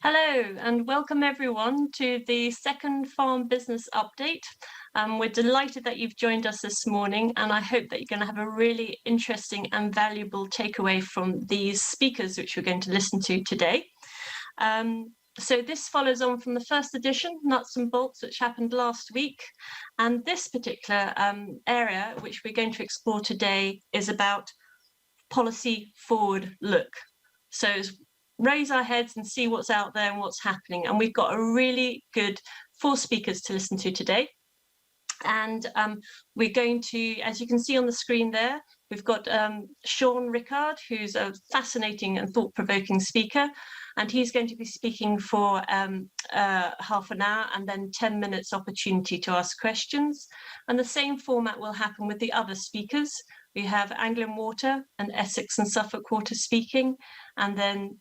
Hello and welcome everyone to the second Farm Business Update. We're delighted that you've joined us this morning, and I hope that you're going to have a really interesting and valuable takeaway from these speakers which we're going to listen to today. So this follows on from the first edition, Nuts and Bolts, which happened last week. And this particular area which we're going to explore today is about policy forward look. So raise our heads and see what's out there and what's happening. And we've got a really good 4 speakers to listen to today. And we're going to, as you can see on the screen there, we've got Sean Rickard, who's a fascinating and thought-provoking speaker. And he's going to be speaking for half an hour and then 10 minutes opportunity to ask questions. And the same format will happen with the other speakers. We have Anglian Water and Essex and Suffolk Water speaking, and then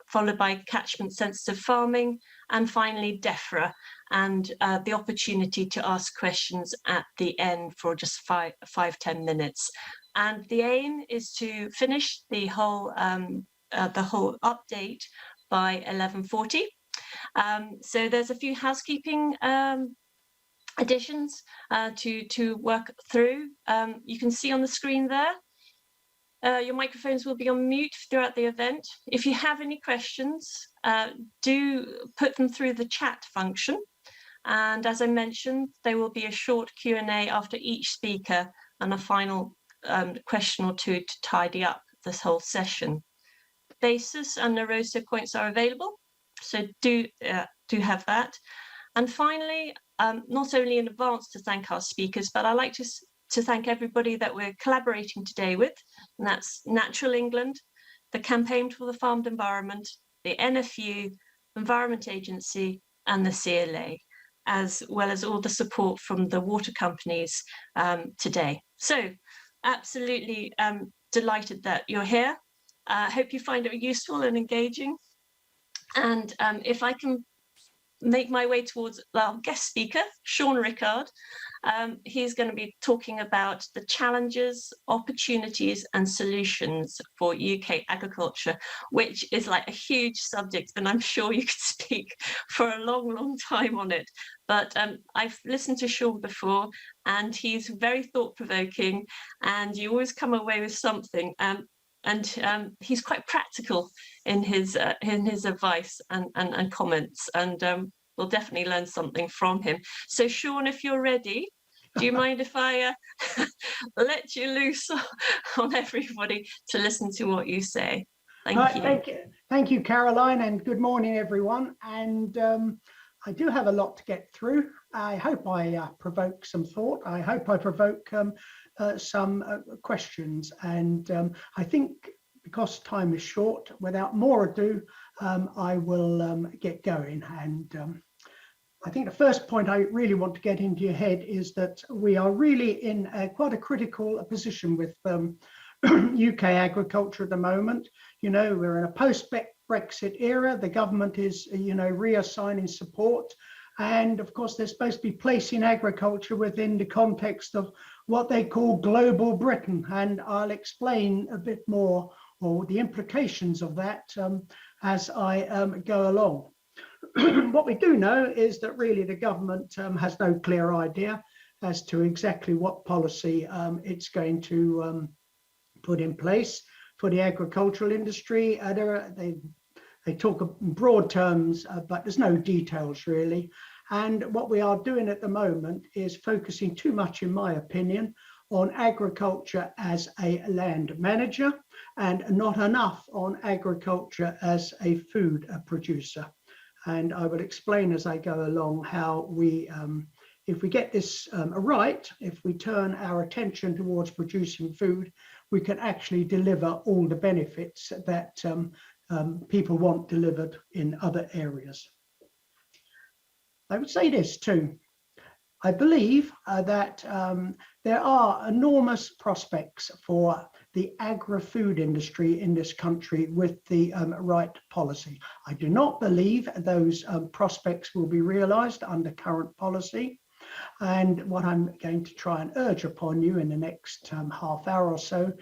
followed by Catchment sensitive farming, and finally DEFRA, and the opportunity to ask questions at the end for just 5-10 minutes. And the aim is to finish the whole update by 11:40. So there's a few housekeeping additions to work through. You can see on the screen there, your microphones will be on mute throughout the event. If you have any questions, do put them through the chat function. And as I mentioned, there will be a short Q&A after each speaker and a final question or two to tidy up this whole session. Basis and Narosa points are available, so do have that. And finally, not only in advance to thank our speakers, but I'd like to thank everybody that we're collaborating today with, and that's Natural England, the Campaign for the Farmed Environment, the NFU, Environment Agency, and the CLA, as well as all the support from the water companies today. So absolutely delighted that you're here. Hope you find it useful and engaging. And if I can make my way towards our guest speaker, Sean Rickard. He's going to be talking about the challenges, opportunities and solutions for UK agriculture, which is like a huge subject, and I'm sure you could speak for a long time on it. But I've listened to Sean before, and he's very thought-provoking, and you always come away with something. And he's quite practical in his advice and comments, and we'll definitely learn something from him. So Sean, if you're ready, do you mind if I let you loose on everybody to listen to what you say? Thank you. Thank you, Caroline, and good morning, everyone. And I do have a lot to get through. I hope I provoke some thought. I hope I provoke some questions. And I think because time is short, without more ado, I will get going. And I think the first point I really want to get into your head is that we are really in quite a critical position with UK agriculture at the moment. You know, we're in a post-Brexit era. The government is, reassigning support. And of course, they're supposed to be placing agriculture within the context of what they call global Britain. And I'll explain a bit more, or the implications of that as I go along. What we do know is that really the government has no clear idea as to exactly what policy it's going to put in place for the agricultural industry. They talk in broad terms, but there's no details really. And what we are doing at the moment is focusing too much, in my opinion, on agriculture as a land manager and not enough on agriculture as a food producer. And I will explain as I go along how we, if we get this right, if we turn our attention towards producing food, we can actually deliver all the benefits that people want delivered in other areas. I would say this too. I believe that there are enormous prospects for the agri-food industry in this country with the right policy. I do not believe those prospects will be realised under current policy. And what I'm going to try and urge upon you in the next half hour or so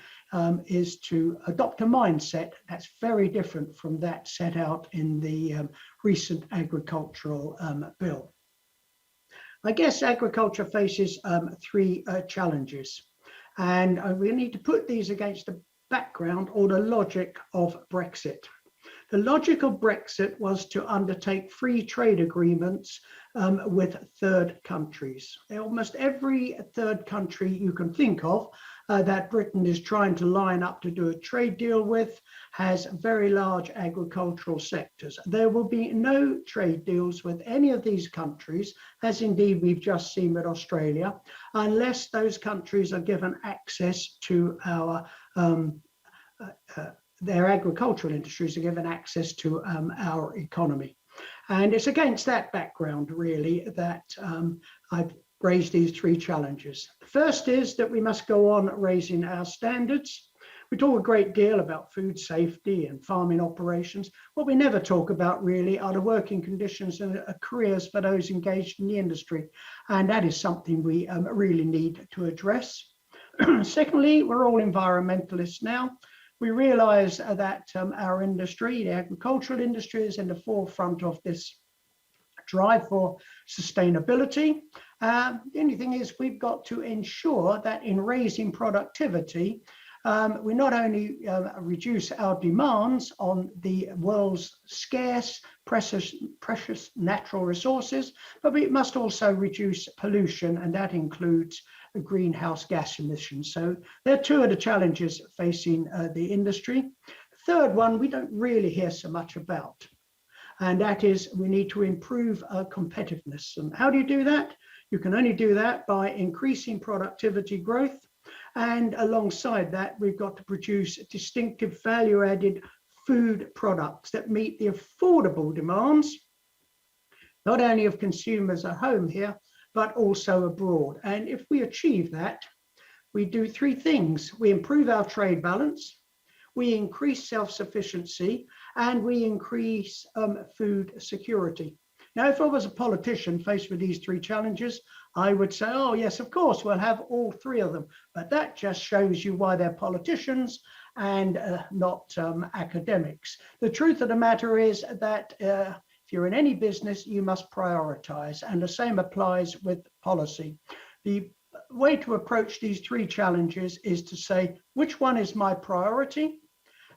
is to adopt a mindset that's very different from that set out in the recent agricultural bill. I guess agriculture faces three challenges, and we need to put these against the background or the logic of Brexit. The logic of Brexit was to undertake free trade agreements with third countries. Almost every third country you can think of that Britain is trying to line up to do a trade deal with has very large agricultural sectors. There will be no trade deals with any of these countries, as indeed we've just seen with Australia, unless those countries are given access to our their agricultural industries are given access to our economy. And it's against that background, really, that I've raised these three challenges. The first is that we must go on raising our standards. We talk a great deal about food safety and farming operations. What we never talk about really are the working conditions and careers for those engaged in the industry. And that is something we really need to address. Secondly, we're all environmentalists now. We realize that our industry, the agricultural industry, is in the forefront of this drive for sustainability. The only thing is we've got to ensure that in raising productivity, we not only reduce our demands on the world's scarce, precious natural resources, but we must also reduce pollution, and that includes greenhouse gas emissions. So there are two of the challenges facing the industry. Third one, we don't really hear so much about, and that is we need to improve our competitiveness. And how do you do that? You can only do that by increasing productivity growth, and alongside that, we've got to produce distinctive value-added food products that meet the affordable demands, not only of consumers at home here, but also abroad. And if we achieve that, we do three things. We improve our trade balance, we increase self-sufficiency, and we increase food security. Now, if I was a politician faced with these three challenges, I would say, oh yes, of course, we'll have all three of them. But that just shows you why they're politicians and not academics. The truth of the matter is that if you're in any business, you must prioritize, and the same applies with policy. The way to approach these three challenges is to say, which one is my priority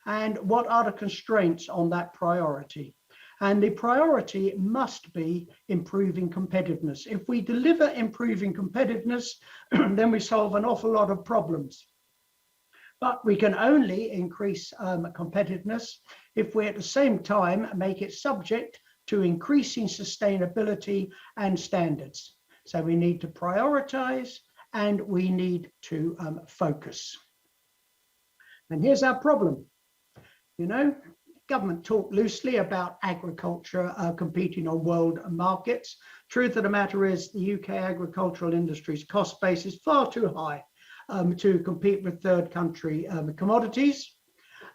and what are the constraints on that priority? And the priority must be improving competitiveness. If we deliver improving competitiveness, then we solve an awful lot of problems. But we can only increase competitiveness if we at the same time make it subject to increasing sustainability and standards. So we need to prioritize and we need to focus. And here's our problem. You know, government talk loosely about agriculture competing on world markets. Truth of the matter is the UK agricultural industry's cost base is far too high to compete with third country commodities.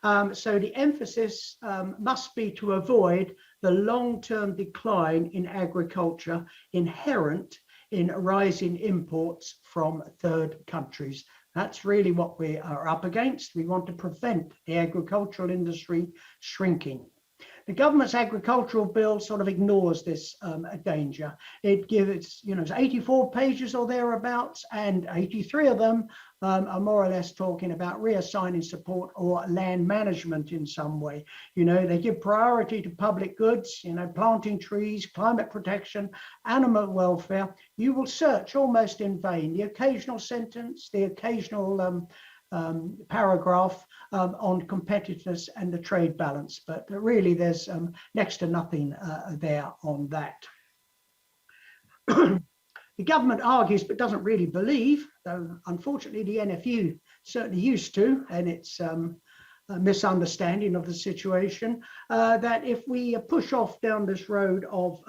So the emphasis must be to avoid the long-term decline in agriculture inherent in rising imports from third countries. That's really what we are up against. We want to prevent the agricultural industry shrinking. The government's agricultural bill sort of ignores this danger. It gives, you know, 84 pages or thereabouts, and 83 of them are more or less talking about reassigning support or land management in some way. You know, they give priority to public goods, you know, planting trees, climate protection, animal welfare. You will search almost in vain. The occasional sentence, the occasional paragraph on competitiveness and the trade balance, but really there's next to nothing there on that. The government argues but doesn't really believe, though unfortunately the NFU certainly used to, and it's a misunderstanding of the situation, that if we push off down this road of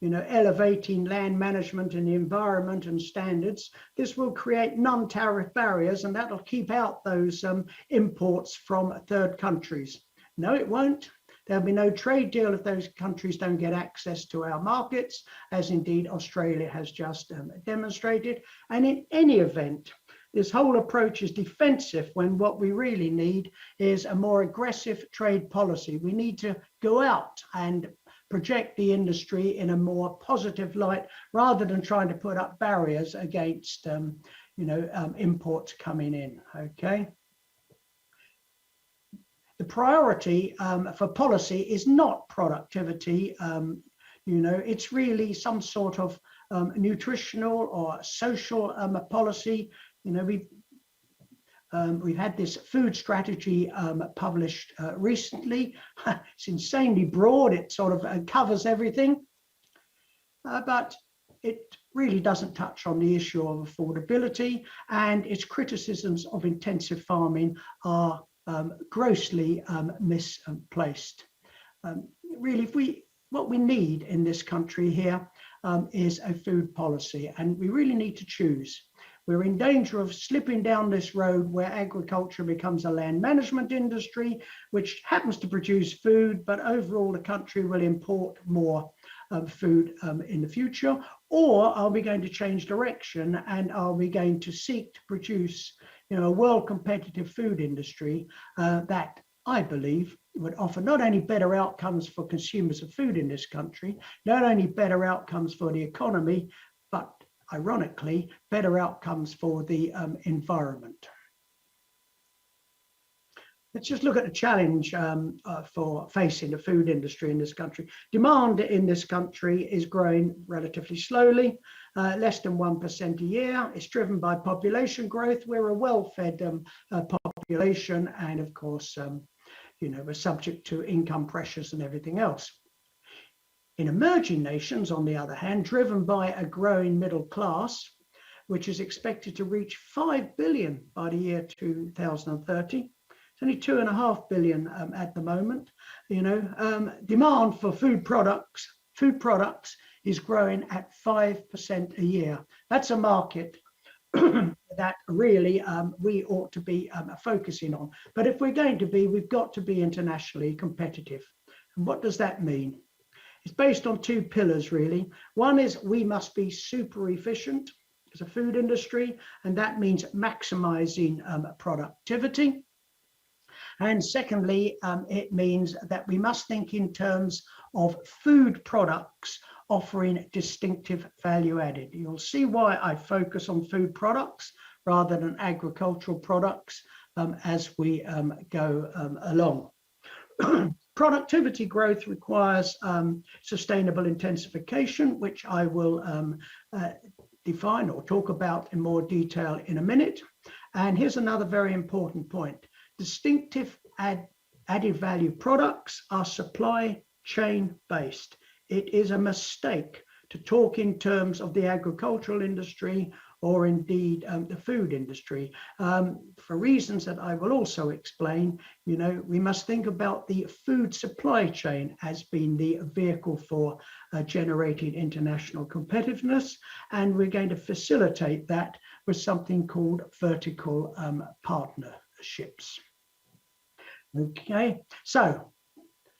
you know, elevating land management and the environment and standards, this will create non-tariff barriers, and that'll keep out those imports from third countries. No, it won't. There'll be no trade deal if those countries don't get access to our markets, as indeed Australia has just demonstrated. And in any event, this whole approach is defensive when what we really need is a more aggressive trade policy. We need to go out and project the industry in a more positive light rather than trying to put up barriers against imports coming in. Okay. The priority for policy is not productivity. It's really some sort of nutritional or social policy. We've had this food strategy published recently. It's insanely broad. It sort of covers everything, but it really doesn't touch on the issue of affordability, and its criticisms of intensive farming are grossly misplaced. Really, what we need in this country here is a food policy, and we really need to choose. We're in danger of slipping down this road where agriculture becomes a land management industry, which happens to produce food, but overall the country will import more food in the future. Or are we going to change direction, and are we going to seek to produce a world competitive food industry that I believe would offer not only better outcomes for consumers of food in this country, not only better outcomes for the economy, but ironically, better outcomes for the environment. Let's just look at the challenge for facing the food industry in this country. Demand in this country is growing relatively slowly, less than 1% a year. It's driven by population growth. We're a well-fed population, and of course, we're subject to income pressures and everything else. In emerging nations, on the other hand, driven by a growing middle class, which is expected to reach 5 billion by the year 2030. It's only 2.5 billion at the moment. Demand for food products is growing at 5% a year. That's a market that really we ought to be focusing on. But if we're going to be, we've got to be internationally competitive. And what does that mean? It's based on two pillars, really. One is we must be super efficient as a food industry, and that means maximizing productivity. And secondly, it means that we must think in terms of food products offering distinctive value added. You'll see why I focus on food products rather than agricultural products as we go along. Productivity growth requires sustainable intensification, which I will define or talk about in more detail in a minute. And here's another very important point. Distinctive added value products are supply chain based. It is a mistake to talk in terms of the agricultural industry or indeed the food industry. For reasons that I will also explain, we must think about the food supply chain as being the vehicle for generating international competitiveness, and we're going to facilitate that with something called vertical partnerships. Okay, so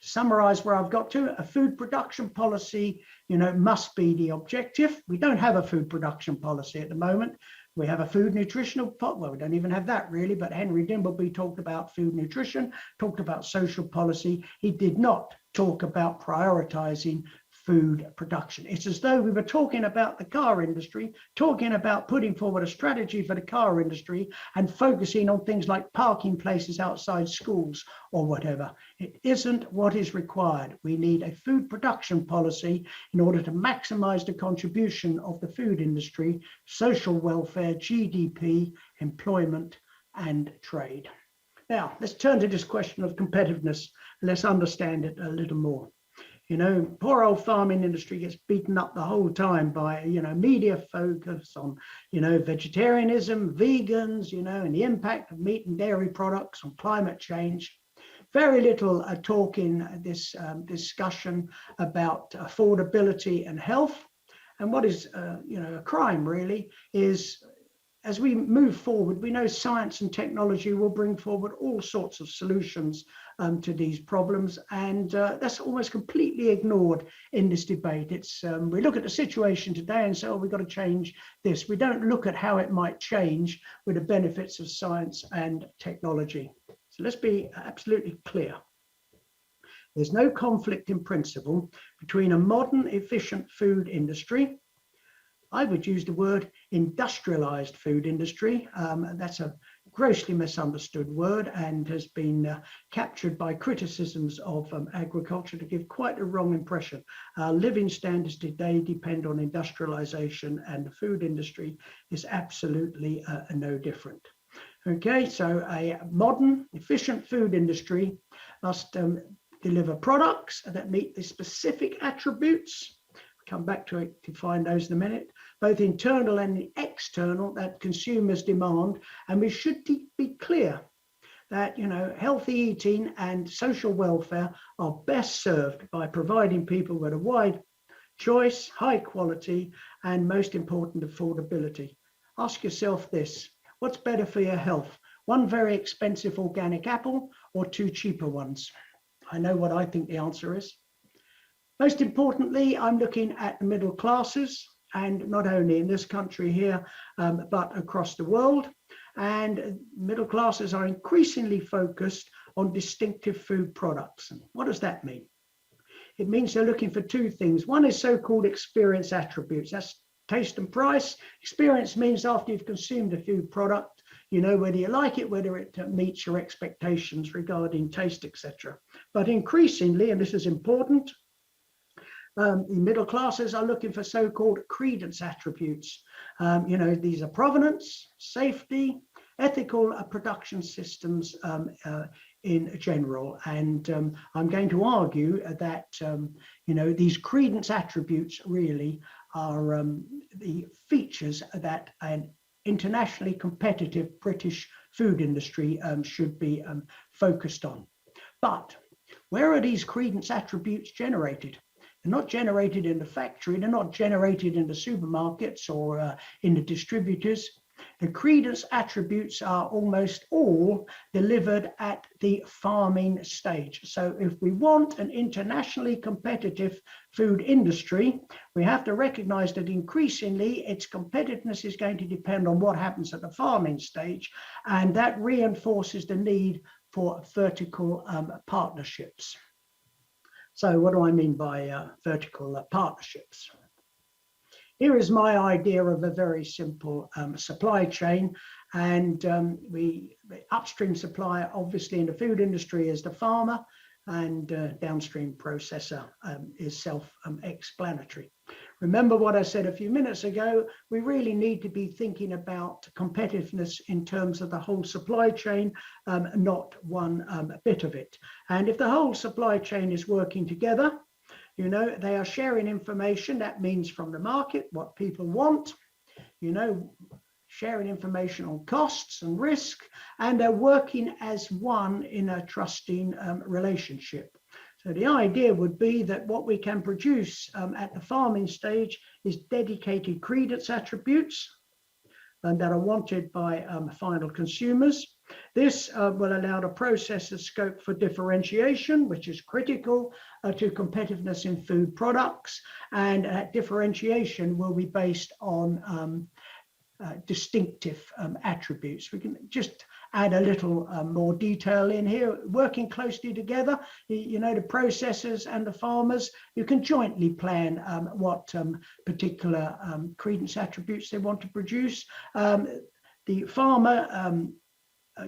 summarize where I've got to. A food production policy, must be the objective. We don't have a food production policy at the moment. We have a food nutritional well, we don't even have that really, but Henry Dimbleby talked about food nutrition, talked about social policy. He did not talk about prioritizing food production. It's as though we were talking about the car industry, talking about putting forward a strategy for the car industry and focusing on things like parking places outside schools or whatever. It isn't what is required. We need a food production policy in order to maximize the contribution of the food industry, social welfare, GDP, employment, and trade. Now, let's turn to this question of competitiveness. Let's understand it a little more. Poor old farming industry gets beaten up the whole time by, media focus on, vegetarianism, vegans, and the impact of meat and dairy products on climate change. Very little talk in this discussion about affordability and health. And what is, a crime really is as we move forward, we know science and technology will bring forward all sorts of solutions to these problems, and that's almost completely ignored in this debate. It's we look at the situation today and say, oh, we've got to change this. We don't look at how it might change with the benefits of science and technology. So let's be absolutely clear. There's no conflict in principle between a modern, efficient food industry. I would use the word industrialized food industry. That's a grossly misunderstood word and has been captured by criticisms of agriculture to give quite a wrong impression. Living standards today depend on industrialization, and the food industry is absolutely no different. Okay, so a modern, efficient food industry must deliver products that meet the specific attributes. Come back to it to find those in a minute, both internal and external, that consumers demand. And we should be clear that, you know, healthy eating and social welfare are best served by providing people with a wide choice, high quality, and most important, affordability. Ask yourself this: what's better for your health? One very expensive organic apple or two cheaper ones? I know what I think the answer is. Most importantly, I'm looking at the middle classes, and not only in this country here, but across the world. And middle classes are increasingly focused on distinctive food products. And what does that mean? It means they're looking for two things. One is so-called experience attributes. That's taste and price. Experience means after you've consumed a food product, you know whether you like it, whether it meets your expectations regarding taste, etc. But increasingly, and this is important, the middle classes are looking for so-called credence attributes. You know, these are provenance, safety, ethical production systems in general. And I'm going to argue that, you know, these credence attributes really are the features that an internationally competitive British food industry should be focused on. But where are these credence attributes generated? They're not generated in the factory, they're not generated in the supermarkets or in the distributors. The credence attributes are almost all delivered at the farming stage. So if we want an internationally competitive food industry, we have to recognize that increasingly its competitiveness is going to depend on what happens at the farming stage, and that reinforces the need for vertical partnerships. So what do I mean by vertical partnerships? Here is my idea of a very simple supply chain. And the upstream supplier, obviously in the food industry, is the farmer, and downstream processor is self-explanatory. Remember what I said a few minutes ago, we really need to be thinking about competitiveness in terms of the whole supply chain, not one bit of it. And if the whole supply chain is working together, you know, they are sharing information. That means from the market, what people want, you know, sharing information on costs and risk, and they're working as one in a trusting relationship. So the idea would be that what we can produce at the farming stage is dedicated credence attributes that are wanted by final consumers. This will allow the processor scope for differentiation, which is critical to competitiveness in food products, and that differentiation will be based on distinctive attributes. We can just add a little more detail in here. Working closely together, you know, the processors and the farmers, you can jointly plan what particular credence attributes they want to produce. The farmer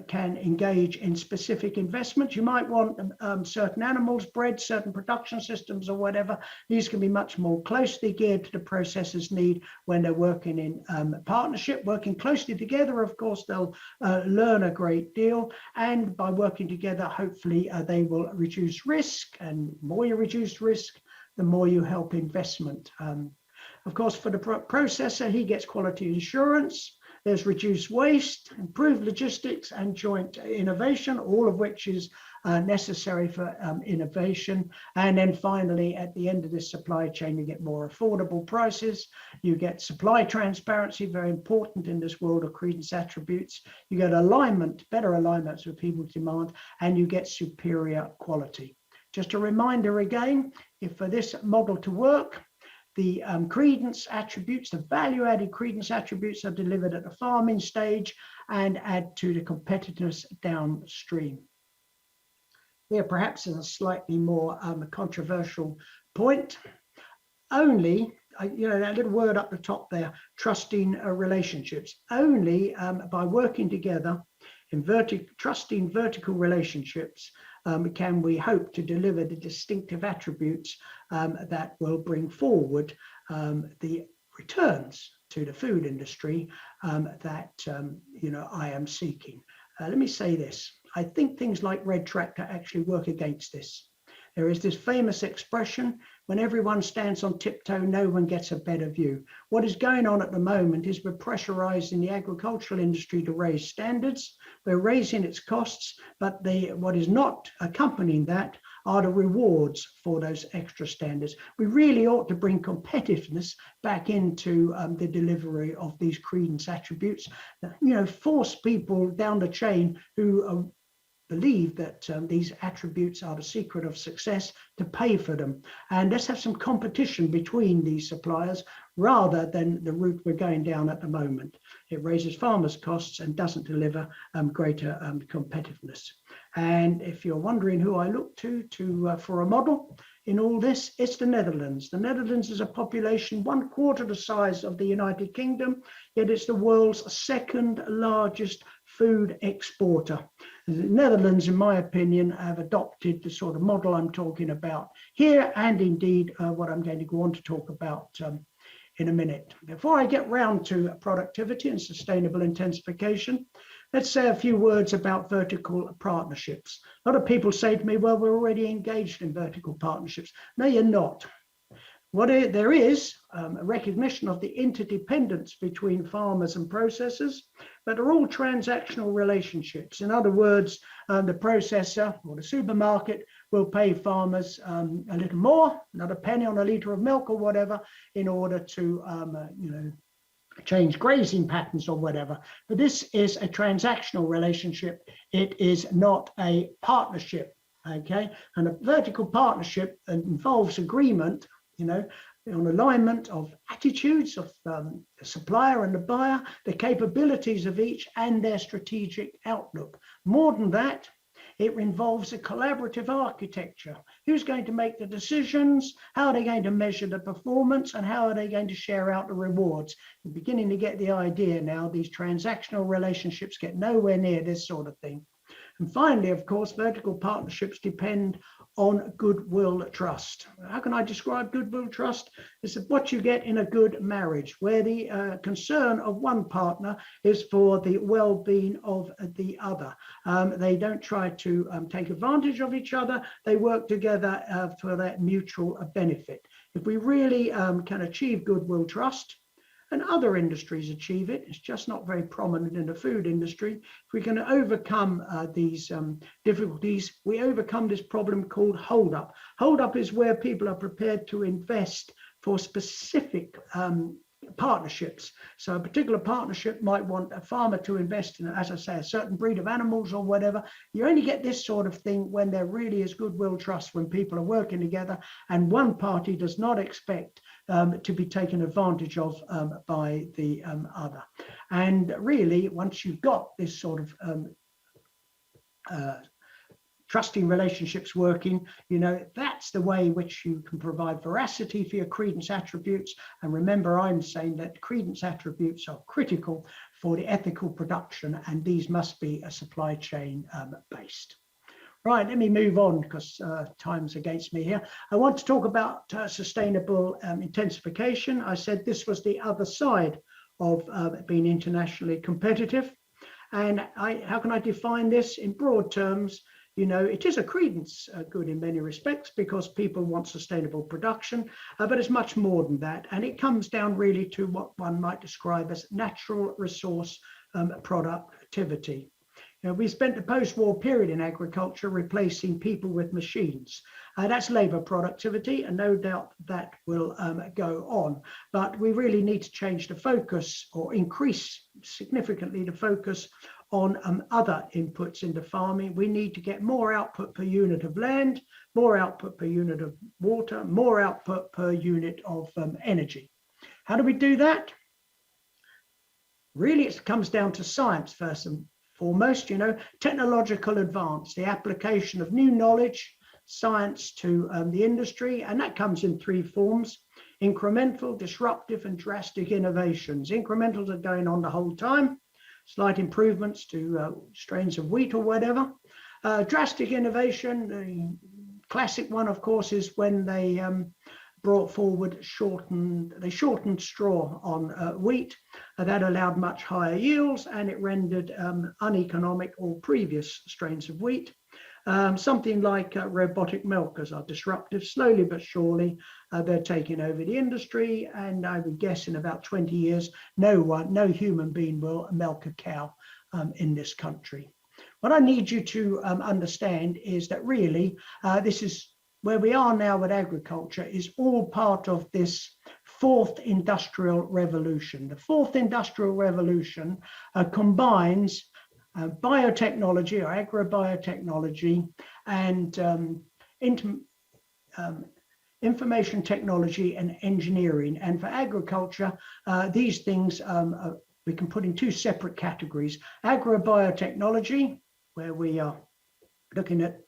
can engage in specific investments. You might want certain animals bred, certain production systems or whatever. These can be much more closely geared to the processor's need when they're working in partnership. Working closely together, of course, they'll learn a great deal, and by working together, hopefully they will reduce risk, and the more you reduce risk, the more you help investment. Of course, for the processor, he gets quality assurance. There's reduced waste, improved logistics, and joint innovation, all of which is necessary for innovation. And then finally, at the end of this supply chain, you get more affordable prices, you get supply transparency, very important in this world of credence attributes, you get alignment, better alignments with people's demand, and you get superior quality. Just a reminder again, if for this model to work, the credence attributes, the value-added credence attributes are delivered at the farming stage and add to the competitiveness downstream. Here perhaps is a slightly more controversial point. Only, that little word up the top there, trusting relationships. Only by working together in trusting vertical relationships can we hope to deliver the distinctive attributes that will bring forward the returns to the food industry that I am seeking. Let me say this. I think things like red tractor actually work against this. There is this famous expression, when everyone stands on tiptoe, no one gets a better view. What is going on at the moment is we're pressurizing the agricultural industry to raise standards. We're raising its costs, but what is not accompanying that are the rewards for those extra standards. We really ought to bring competitiveness back into the delivery of these credence attributes. Force people down the chain who believe that these attributes are the secret of success to pay for them. And let's have some competition between these suppliers rather than the route we're going down at the moment. It raises farmers' costs and doesn't deliver greater competitiveness. And if you're wondering who I look to for a model in all this, it's the Netherlands. The Netherlands is a population 1/4 the size of the United Kingdom, yet it's the world's second largest food exporter. The Netherlands, in my opinion, have adopted the sort of model I'm talking about here, and indeed what I'm going to go on to talk about in a minute. Before I get round to productivity and sustainable intensification, let's say a few words about vertical partnerships. A lot of people say to me, well, we're already engaged in vertical partnerships. No, you're not. There is a recognition of the interdependence between farmers and processors, but they're all transactional relationships. In other words, the processor or the supermarket will pay farmers a little more, not a penny on a litre of milk or whatever, in order to change grazing patterns or whatever. But this is a transactional relationship. It is not a partnership, okay? And a vertical partnership involves agreement, on alignment of attitudes of the supplier and the buyer, the capabilities of each and their strategic outlook. More than that, it involves a collaborative architecture. Who's going to make the decisions? How are they going to measure the performance? And how are they going to share out the rewards? You're beginning to get the idea now. These transactional relationships get nowhere near this sort of thing. And finally, of course, vertical partnerships depend on goodwill trust. How can I describe goodwill trust? It's what you get in a good marriage, where the concern of one partner is for the well-being of the other. They don't try to take advantage of each other. They work together for that mutual benefit. If we really can achieve goodwill trust, and other industries achieve it, it's just not very prominent in the food industry. If we can overcome these difficulties, we overcome this problem called hold-up. Hold-up is where people are prepared to invest for specific partnerships. So a particular partnership might want a farmer to invest in, as I say, a certain breed of animals or whatever. You only get this sort of thing when there really is goodwill trust, when people are working together and one party does not expect to be taken advantage of by the other. And really, once you've got this sort of trusting relationships working, that's the way in which you can provide veracity for your credence attributes. And remember, I'm saying that credence attributes are critical for the ethical production, and these must be a supply chain based. Right, let me move on because time's against me here. I want to talk about sustainable intensification. I said this was the other side of being internationally competitive. And how can I define this in broad terms? It is a credence good in many respects because people want sustainable production, but it's much more than that. And it comes down really to what one might describe as natural resource productivity. We spent the post-war period in agriculture replacing people with machines. That's labour productivity, and no doubt that will go on. But we really need to change the focus, or increase significantly the focus on other inputs into farming. We need to get more output per unit of land, more output per unit of water, more output per unit of energy. How do we do that? Really, it comes down to science first and foremost, technological advance, the application of new knowledge, science to the industry, and that comes in three forms: incremental, disruptive, and drastic innovations. Incrementals are going on the whole time, slight improvements to strains of wheat or whatever. Drastic innovation, the classic one, of course, is when they brought forward shortened straw on wheat. That allowed much higher yields, and it rendered uneconomic all previous strains of wheat. Something like robotic milkers are disruptive. Slowly but surely, they're taking over the industry, and I would guess in about 20 years, no human being will milk a cow in this country. What I need you to understand is that really, this is where we are now with agriculture, is all part of this fourth industrial revolution. The fourth industrial revolution combines biotechnology or agrobiotechnology and information technology and engineering. And for agriculture, these things we can put in two separate categories: agrobiotechnology, where we are looking at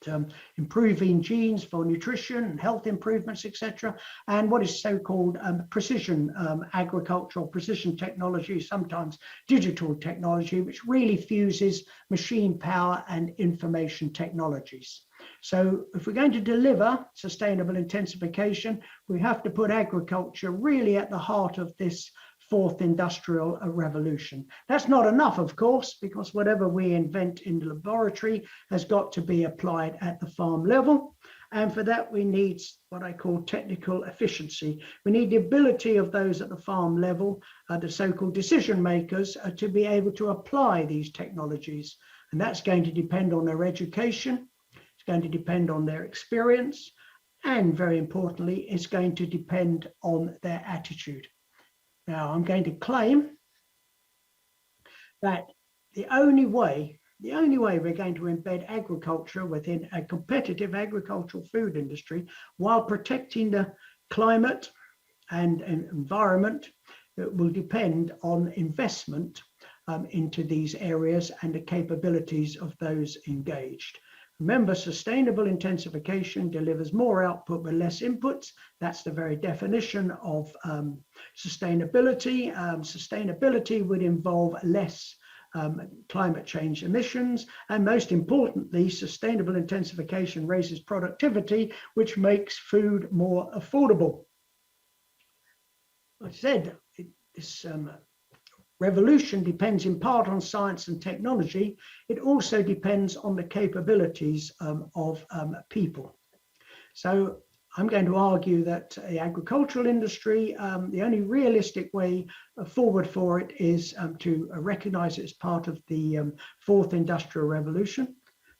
improving genes for nutrition and health improvements, etc., and what is so-called precision agricultural, precision technology, sometimes digital technology, which really fuses machine power and information technologies. So if we're going to deliver sustainable intensification, we have to put agriculture really at the heart of this fourth industrial revolution. That's not enough, of course, because whatever we invent in the laboratory has got to be applied at the farm level. And for that, we need what I call technical efficiency. We need the ability of those at the farm level, the so-called decision makers, to be able to apply these technologies. And that's going to depend on their education. It's going to depend on their experience. And very importantly, it's going to depend on their attitude. Now, I'm going to claim that the only way we're going to embed agriculture within a competitive agricultural food industry while protecting the climate and environment, it will depend on investment into these areas and the capabilities of those engaged. Remember, sustainable intensification delivers more output with less inputs. That's the very definition of sustainability. Sustainability would involve less climate change emissions. And most importantly, sustainable intensification raises productivity, which makes food more affordable. Like I said, this revolution depends in part on science and technology. It also depends on the capabilities of people. So I'm going to argue that the agricultural industry, the only realistic way forward for it is to recognize it as part of the fourth industrial revolution.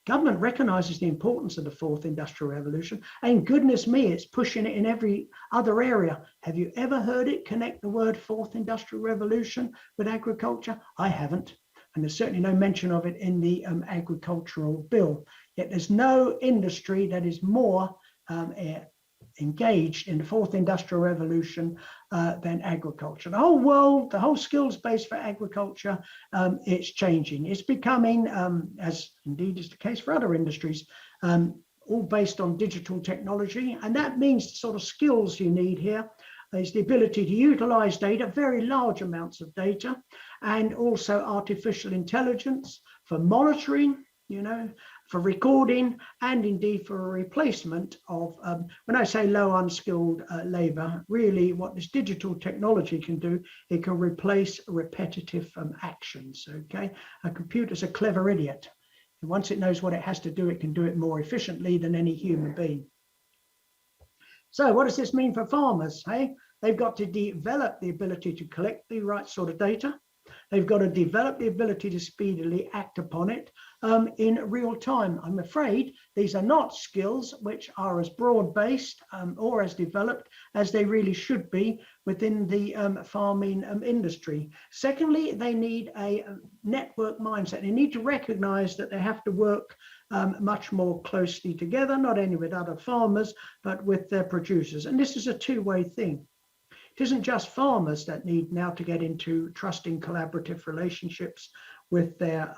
Government recognizes the importance of the fourth industrial revolution, and goodness me, it's pushing it in every other area. Have you ever heard it connect the word fourth industrial revolution with agriculture? I haven't, and there's certainly no mention of it in the agricultural bill. Yet there's no industry that is more engaged in the fourth industrial revolution than agriculture. The whole world, the whole skills base for agriculture, it's changing. It's becoming, as indeed is the case for other industries, all based on digital technology. And that means the sort of skills you need here is the ability to utilize data, very large amounts of data, and also artificial intelligence for monitoring, for recording, and indeed for a replacement of, when I say low unskilled labor, really what this digital technology can do, it can replace repetitive actions, okay? A computer's a clever idiot. And once it knows what it has to do, it can do it more efficiently than any human being. So what does this mean for farmers, hey? They've got to develop the ability to collect the right sort of data. They've got to develop the ability to speedily act upon it in real time. I'm afraid these are not skills which are as broad-based or as developed as they really should be within the farming industry. Secondly, they need a network mindset. They need to recognize that they have to work much more closely together, not only with other farmers, but with their producers. And this is a two-way thing. It isn't just farmers that need now to get into trusting collaborative relationships with their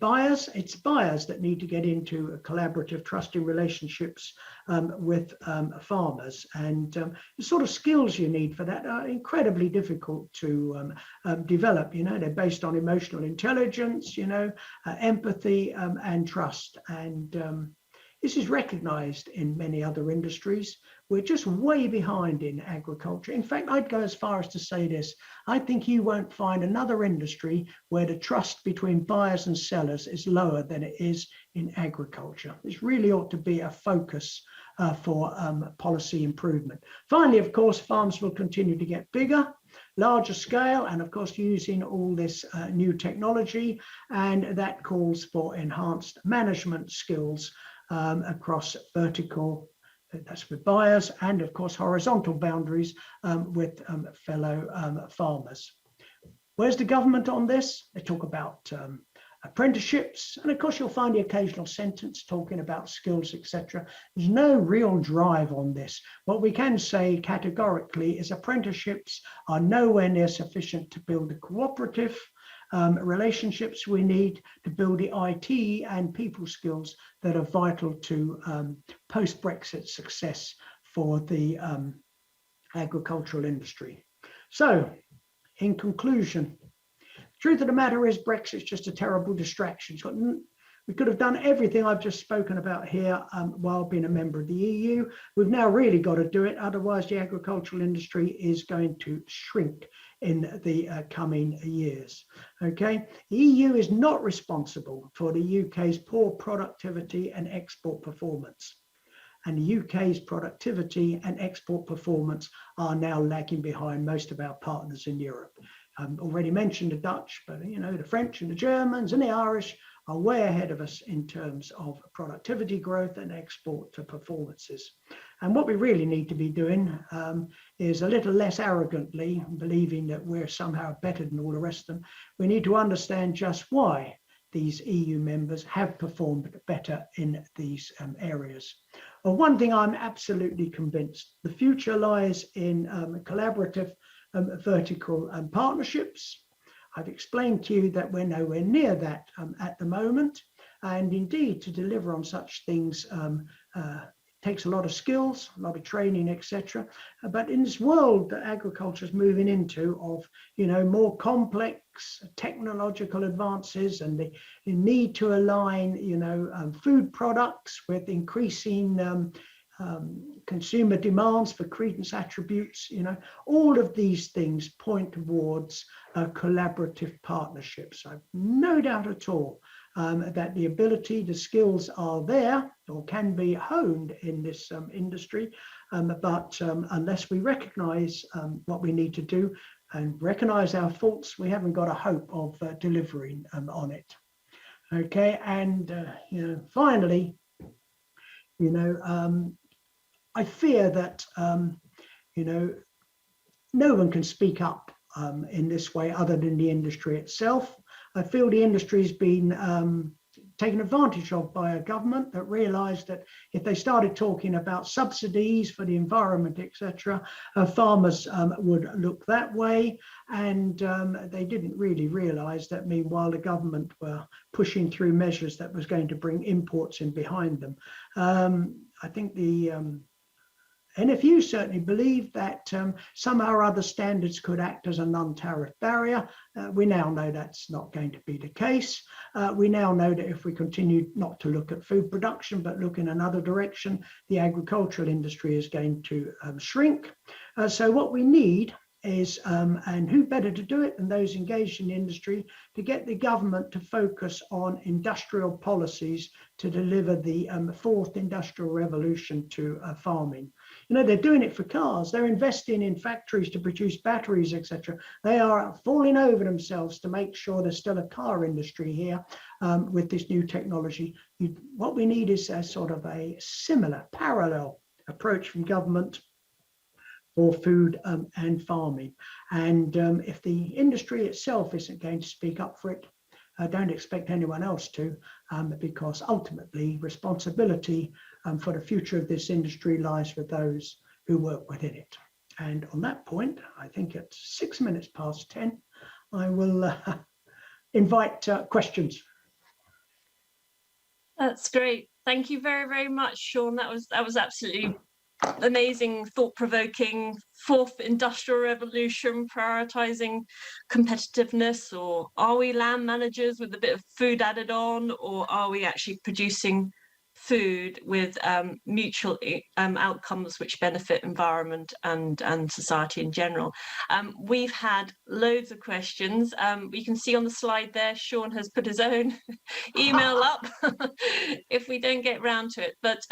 buyers. It's buyers that need to get into collaborative trusting relationships with farmers. And the sort of skills you need for that are incredibly difficult to develop. You know, they're based on emotional intelligence, you know, empathy and trust. And this is recognized in many other industries. We're just way behind in agriculture. In fact, I'd go as far as to say this. I think you won't find another industry where the trust between buyers and sellers is lower than it is in agriculture. This really ought to be a focus for policy improvement. Finally, of course, farms will continue to get bigger, larger scale, and of course using all this new technology, and that calls for enhanced management skills across vertical, that's with buyers, and of course horizontal boundaries with fellow farmers. Where's the government on this? They talk about apprenticeships, and of course you'll find the occasional sentence talking about skills, etc. There's no real drive on this. What we can say categorically is apprenticeships are nowhere near sufficient to build the cooperative relationships we need to build the IT and people skills that are vital to post-Brexit success for the agricultural industry. So, in conclusion, the truth of the matter is Brexit's just a terrible distraction. We could have done everything I've just spoken about here while being a member of the EU. We've now really got to do it, otherwise the agricultural industry is going to shrink in the coming years. Okay, the EU is not responsible for the UK's poor productivity and export performance. And the UK's productivity and export performance are now lagging behind most of our partners in Europe. Already mentioned the Dutch, but you know, the French and the Germans and the Irish are way ahead of us in terms of productivity growth and export to performances. And what we really need to be doing is a little less arrogantly believing that we're somehow better than all the rest of them. We need to understand just why these EU members have performed better in these areas. Well, one thing I'm absolutely convinced, the future lies in collaborative vertical partnerships. I've explained to you that we're nowhere near that at the moment, and indeed to deliver on such things takes a lot of skills, a lot of training, etc. But in this world that agriculture is moving into, of more complex technological advances and the need to align food products with increasing consumer demands for credence attributes, all of these things point towards collaborative partnerships. I've no doubt at all that the ability, the skills are there or can be honed in this industry, but unless we recognize what we need to do and recognize our faults, we haven't got a hope of delivering on it. Okay, and finally, I fear that no one can speak up in this way other than the industry itself. I feel the industry has been taken advantage of by a government that realised that if they started talking about subsidies for the environment, etc., farmers would look that way, and they didn't really realise that meanwhile the government were pushing through measures that was going to bring imports in behind them. I think the NFU certainly believed that somehow or other standards could act as a non-tariff barrier. We now know that's not going to be the case. We now know that if we continue not to look at food production, but look in another direction, the agricultural industry is going to shrink. So what we need is, and who better to do it than those engaged in the industry, to get the government to focus on industrial policies to deliver the fourth industrial revolution to farming. You know, they're doing it for cars. They're investing in factories to produce batteries, etc. They are falling over themselves to make sure there's still a car industry here with this new technology. What we need is a sort of a similar, parallel approach from government for food and farming. And if the industry itself isn't going to speak up for it, I don't expect anyone else to, because ultimately responsibility for the future of this industry lies with those who work within it. And on that point, I think at 6 minutes past 10, I will invite questions. That's great. Thank you very, very much, Sean. That was absolutely amazing, thought-provoking. Fourth industrial revolution, prioritizing competitiveness, or are we land managers with a bit of food added on, or are we actually producing food with mutual outcomes which benefit environment and society in general? We've had loads of questions. You can see on the slide there, Sean has put his own email up if we don't get round to it. But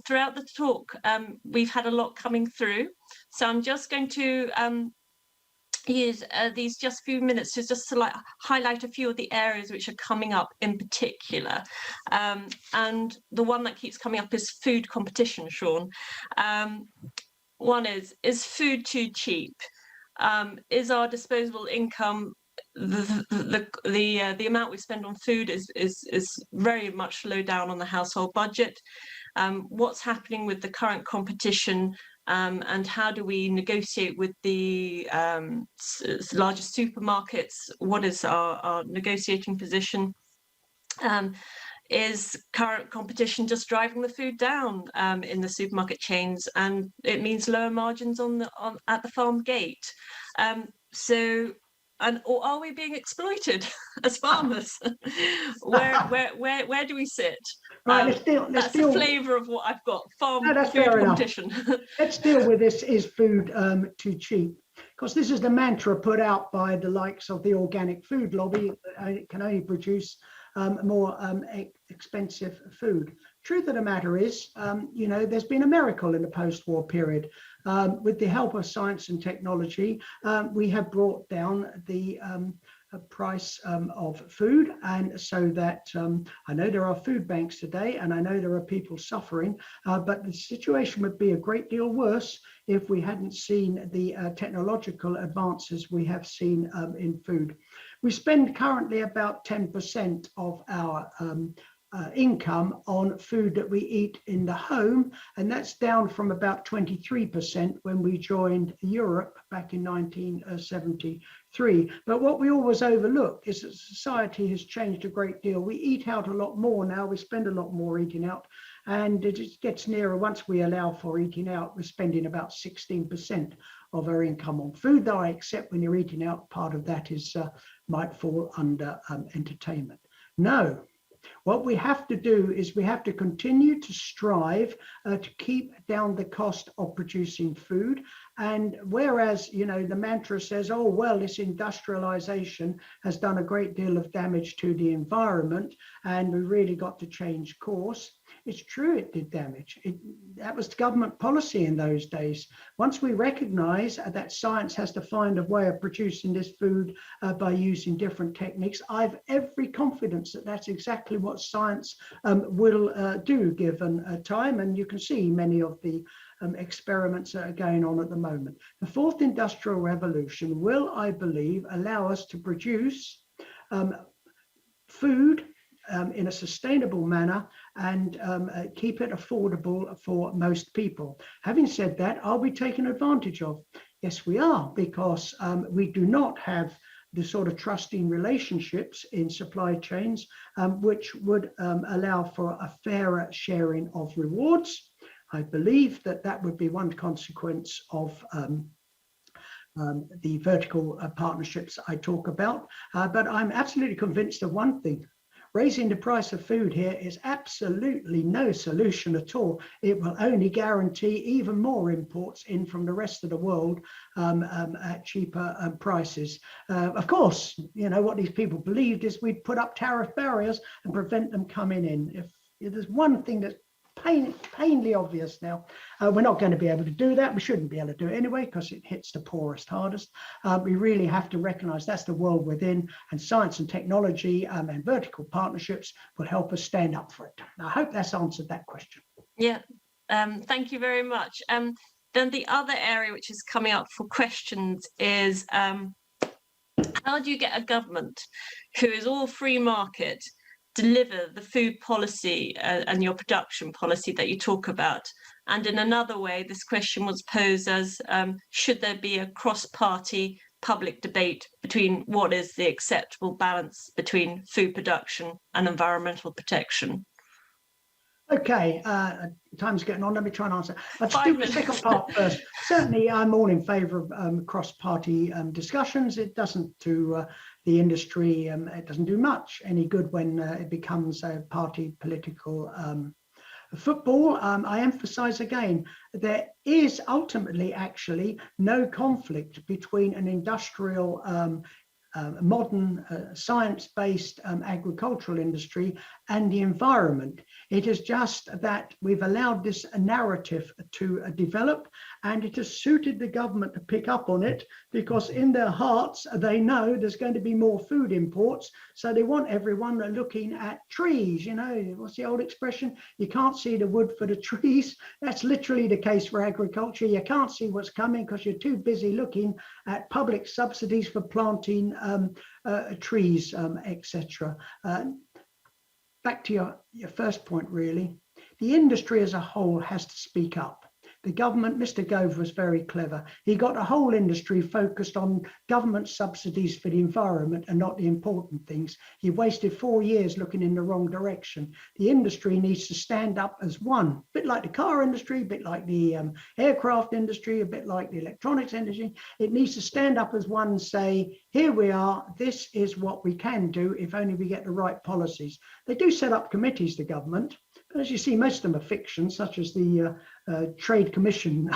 throughout the talk, we've had a lot coming through. So I'm just going to use these just few minutes to just to highlight a few of the areas which are coming up in particular. And the one that keeps coming up is food competition, Sean. One is food too cheap? Is our disposable income, the amount we spend on food is very much low down on the household budget? What's happening with the current competition, and how do we negotiate with the largest supermarkets? What is our negotiating position? Is current competition just driving the food down in the supermarket chains, and it means lower margins at the farm gate? Or are we being exploited as farmers? Where do we sit? Right, that's the flavour of what I've got. Farm that's food fair competition. Let's deal with this. Is food too cheap? Because this is the mantra put out by the likes of the organic food lobby. It can only produce more expensive food. Truth of the matter is, you know, there's been a miracle in the post-war period. With the help of science and technology, we have brought down the price of food, and so that I know there are food banks today, and I know there are people suffering, but the situation would be a great deal worse if we hadn't seen the technological advances we have seen in food. We spend currently about 10% of our income on food that we eat in the home, and that's down from about 23% when we joined Europe back in 1973. But what we always overlook is that society has changed a great deal. We eat out a lot more now, we spend a lot more eating out, and it just gets nearer. Once we allow for eating out, we're spending about 16% of our income on food, though I accept when you're eating out, part of that is might fall under entertainment. No. What we have to do is we have to continue to strive to keep down the cost of producing food. And whereas, you know, the mantra says, oh, well, this industrialization has done a great deal of damage to the environment and we really got to change course. It's true, it did damage. That was government policy in those days. Once we recognize that science has to find a way of producing this food by using different techniques, I've every confidence that that's exactly what science will do given time. And you can see many of the experiments that are going on at the moment. The fourth industrial revolution will, I believe, allow us to produce food in a sustainable manner and keep it affordable for most people. Having said that, are we taken advantage of? Yes, we are, because we do not have the sort of trusting relationships in supply chains which would allow for a fairer sharing of rewards. I believe that that would be one consequence of the vertical partnerships I talk about, but I'm absolutely convinced of one thing. raising the price of food here is absolutely no solution at all. It will only guarantee even more imports in from the rest of the world at cheaper prices. Of course, you know, what these people believed is we'd put up tariff barriers and prevent them coming in. If there's one thing that's painfully obvious now, we're not going to be able to do that. We shouldn't be able to do it anyway, because it hits the poorest hardest. We really have to recognize that's the world within, and science and technology and vertical partnerships will help us stand up for it. I hope that's answered that question. Yeah, thank you very much. Then the other area which is coming up for questions is how do you get a government who is all free market deliver the food policy and your production policy that you talk about? And in another way, this question was posed as, should there be a cross-party public debate between what is the acceptable balance between food production and environmental protection? Okay, time's getting on. Let me try and answer. Let's do the second part first. Certainly, I'm all in favour of cross-party discussions. It doesn't do the industry, it doesn't do much any good when it becomes a party political football. I emphasise again, there is ultimately actually no conflict between an industrial modern science-based agricultural industry and the environment. It is just that we've allowed this narrative to develop, and it has suited the government to pick up on it, because in their hearts they know there's going to be more food imports, so they want everyone looking at trees. You know, what's the old expression? You can't see the wood for the trees. That's literally the case for agriculture. You can't see what's coming because you're too busy looking at public subsidies for planting trees, etc. Back to your first point, really. The industry as a whole has to speak up. The government, Mr. Gove was very clever. He got the whole industry focused on government subsidies for the environment and not the important things. He wasted 4 years looking in the wrong direction. The industry needs to stand up as one, a bit like the car industry, a bit like the aircraft industry, a bit like the electronics industry. It needs to stand up as one and say, here we are, this is what we can do if only we get the right policies. They do set up committees, the government, but as you see, most of them are fiction, such as the Trade Commission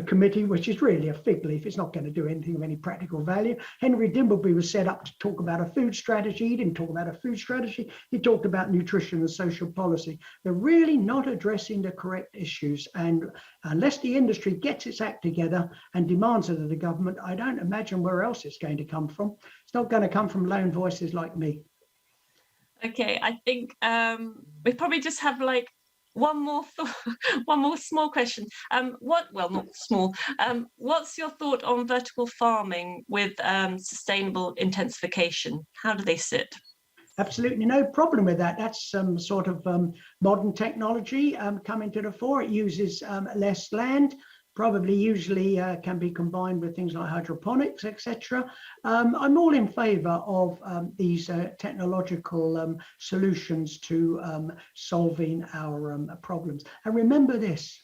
committee, which is really a fig leaf. It's not going to do anything of any practical value. Henry Dimbleby was set up to talk about a food strategy. He didn't talk about a food strategy. He talked about nutrition and social policy. They're really not addressing the correct issues. And unless the industry gets its act together and demands it of the government, I don't imagine where else it's going to come from. It's not going to come from lone voices like me. Okay, I think we probably just have like one more small question. Well, not small. What's your thought on vertical farming with sustainable intensification? How do they sit? Absolutely no problem with that. That's some sort of modern technology coming to the fore. It uses less land, probably usually can be combined with things like hydroponics, etc. I'm all in favour of these technological solutions to solving our problems. And remember this,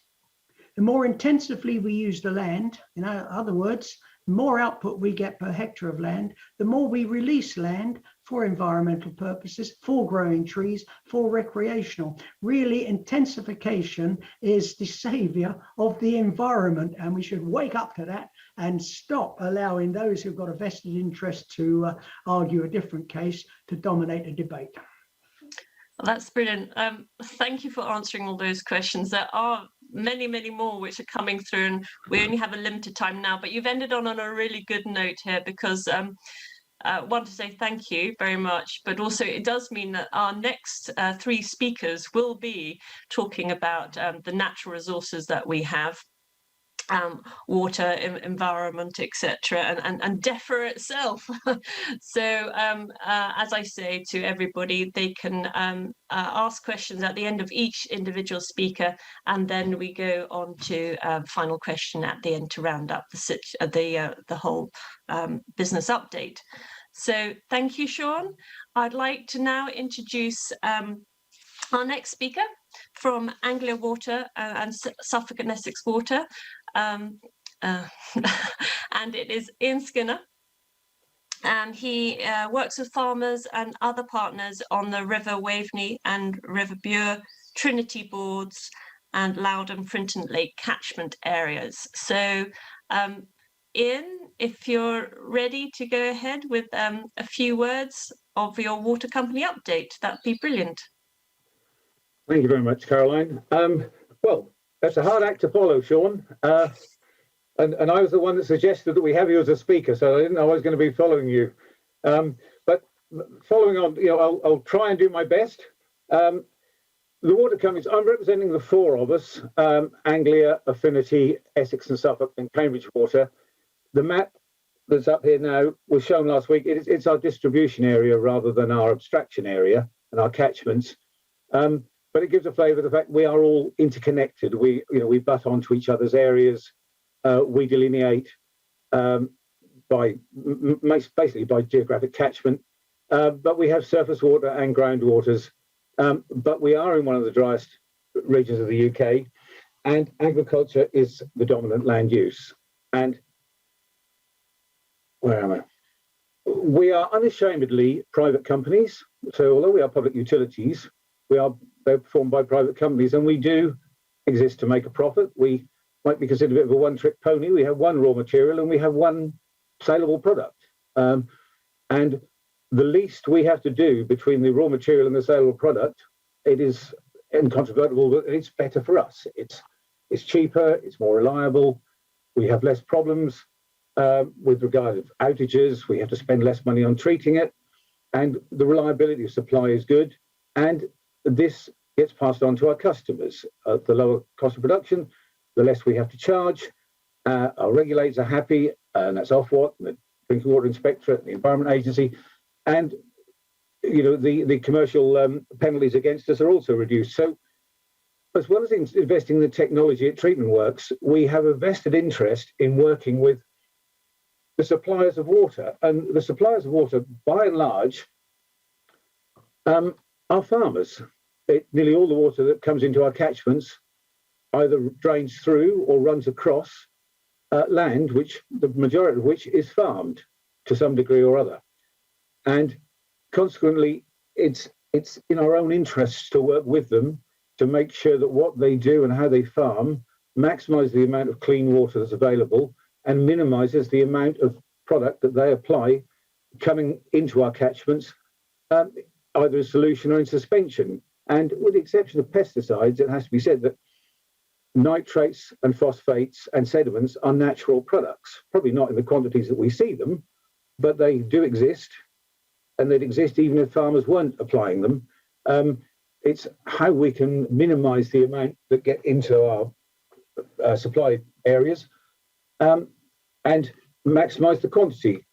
the more intensively we use the land, in other words, the more output we get per hectare of land, the more we release land for environmental purposes, for growing trees, for recreational. Really, intensification is the saviour of the environment, and we should wake up to that and stop allowing those who've got a vested interest to argue a different case to dominate the debate. Well, that's brilliant. Thank you for answering all those questions. There are many, many more which are coming through, and we only have a limited time now, but you've ended on a really good note here, because want to say thank you very much, but also it does mean that our next 3 speakers will be talking about the natural resources that we have, water, environment, etc., and DEFRA itself. So as I say to everybody, they can ask questions at the end of each individual speaker, and then we go on to final question at the end to round up the whole business update. So thank you, Sean. I'd like to now introduce our next speaker from Anglia Water and Suffolk and Essex Water, and it is Ian Skinner. and he works with farmers and other partners on the River Waveney and River Bure Trinity boards and Loudon, Frinton Lake catchment areas. So Ian, if you're ready to go ahead with a few words of your water company update, that'd be brilliant. Thank you very much, Caroline. Well, that's a hard act to follow, Sean. And I was the one that suggested that we have you as a speaker, so I didn't know I was going to be following you. But following on, I'll try and do my best. The water companies, I'm representing the four of us, Anglia, Affinity, Essex and Suffolk, and Cambridge Water. The map that's up here now was shown last week. It's our distribution area rather than our abstraction area and our catchments. But it gives a flavour of the fact we are all interconnected. We butt onto each other's areas. We delineate basically by geographic catchment, but we have surface water and groundwaters. But we are in one of the driest regions of the UK, and agriculture is the dominant land use. And where am I? We are unashamedly private companies. So although we are public utilities, they're performed by private companies, and we do exist to make a profit. We might be considered a bit of a one-trick pony. We have one raw material and we have one saleable product. And the least we have to do between the raw material and the saleable product, it is incontrovertible that it's better for us. It's cheaper, it's more reliable. We have less problems with regard to outages. We have to spend less money on treating it. And the reliability of supply is good. And this gets passed on to our customers. The lower cost of production, the less we have to charge. Our regulators are happy, and that's Ofwat, the Drinking Water Inspectorate, the Environment Agency, and the commercial penalties against us are also reduced. So, as well as investing in the technology at Treatment Works, we have a vested interest in working with the suppliers of water, and the suppliers of water, by and large, are farmers. Nearly all the water that comes into our catchments either drains through or runs across land, which the majority of which is farmed to some degree or other. And consequently, it's in our own interests to work with them to make sure that what they do and how they farm maximize the amount of clean water that's available and minimizes the amount of product that they apply coming into our catchments, either in solution or in suspension. And with the exception of pesticides, it has to be said that nitrates and phosphates and sediments are natural products, probably not in the quantities that we see them, but they do exist, and they'd exist even if farmers weren't applying them. It's how we can minimize the amount that get into our supply areas and maximize the quantity.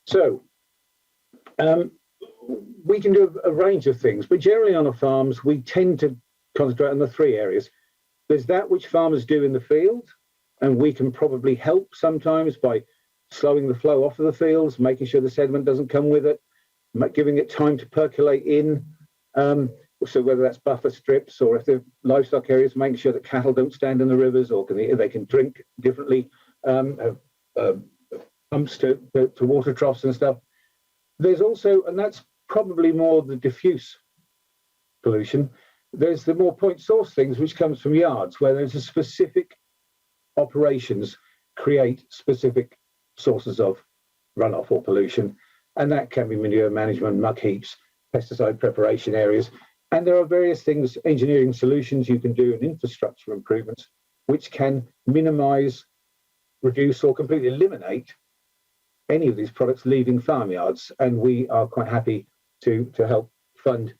So we can do a range of things, but generally on our farms, we tend to concentrate on the three areas. There's that which farmers do in the field, and we can probably help sometimes by slowing the flow off of the fields, making sure the sediment doesn't come with it, giving it time to percolate in. So whether that's buffer strips or if they're livestock areas, making sure that cattle don't stand in the rivers or they can drink differently, pumps to water troughs and stuff. There's also, and that's probably more the diffuse pollution, there's the more point source things which comes from yards where there's a specific operations create specific sources of runoff or pollution, and that can be manure management, muck heaps, pesticide preparation areas. And there are various things, engineering solutions you can do and infrastructure improvements which can minimize, reduce or completely eliminate any of these products leaving farmyards. And we are quite happy to help fund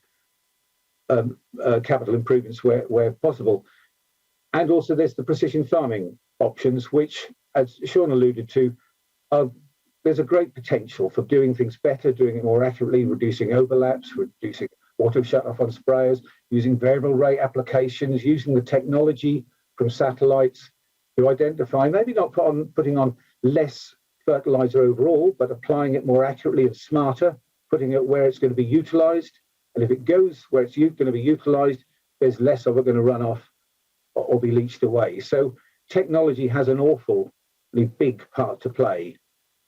capital improvements where possible. And also there's the precision farming options, which, as Sean alluded to, there's a great potential for doing things better, doing it more accurately, reducing overlaps, reducing auto shut-off on sprayers, using variable rate applications, using the technology from satellites to identify, maybe not putting on less fertilizer overall, but applying it more accurately and smarter, putting it where it's going to be utilized. And if it goes where it's going to be utilized, there's less of it going to run off or be leached away. So technology has an awfully big part to play.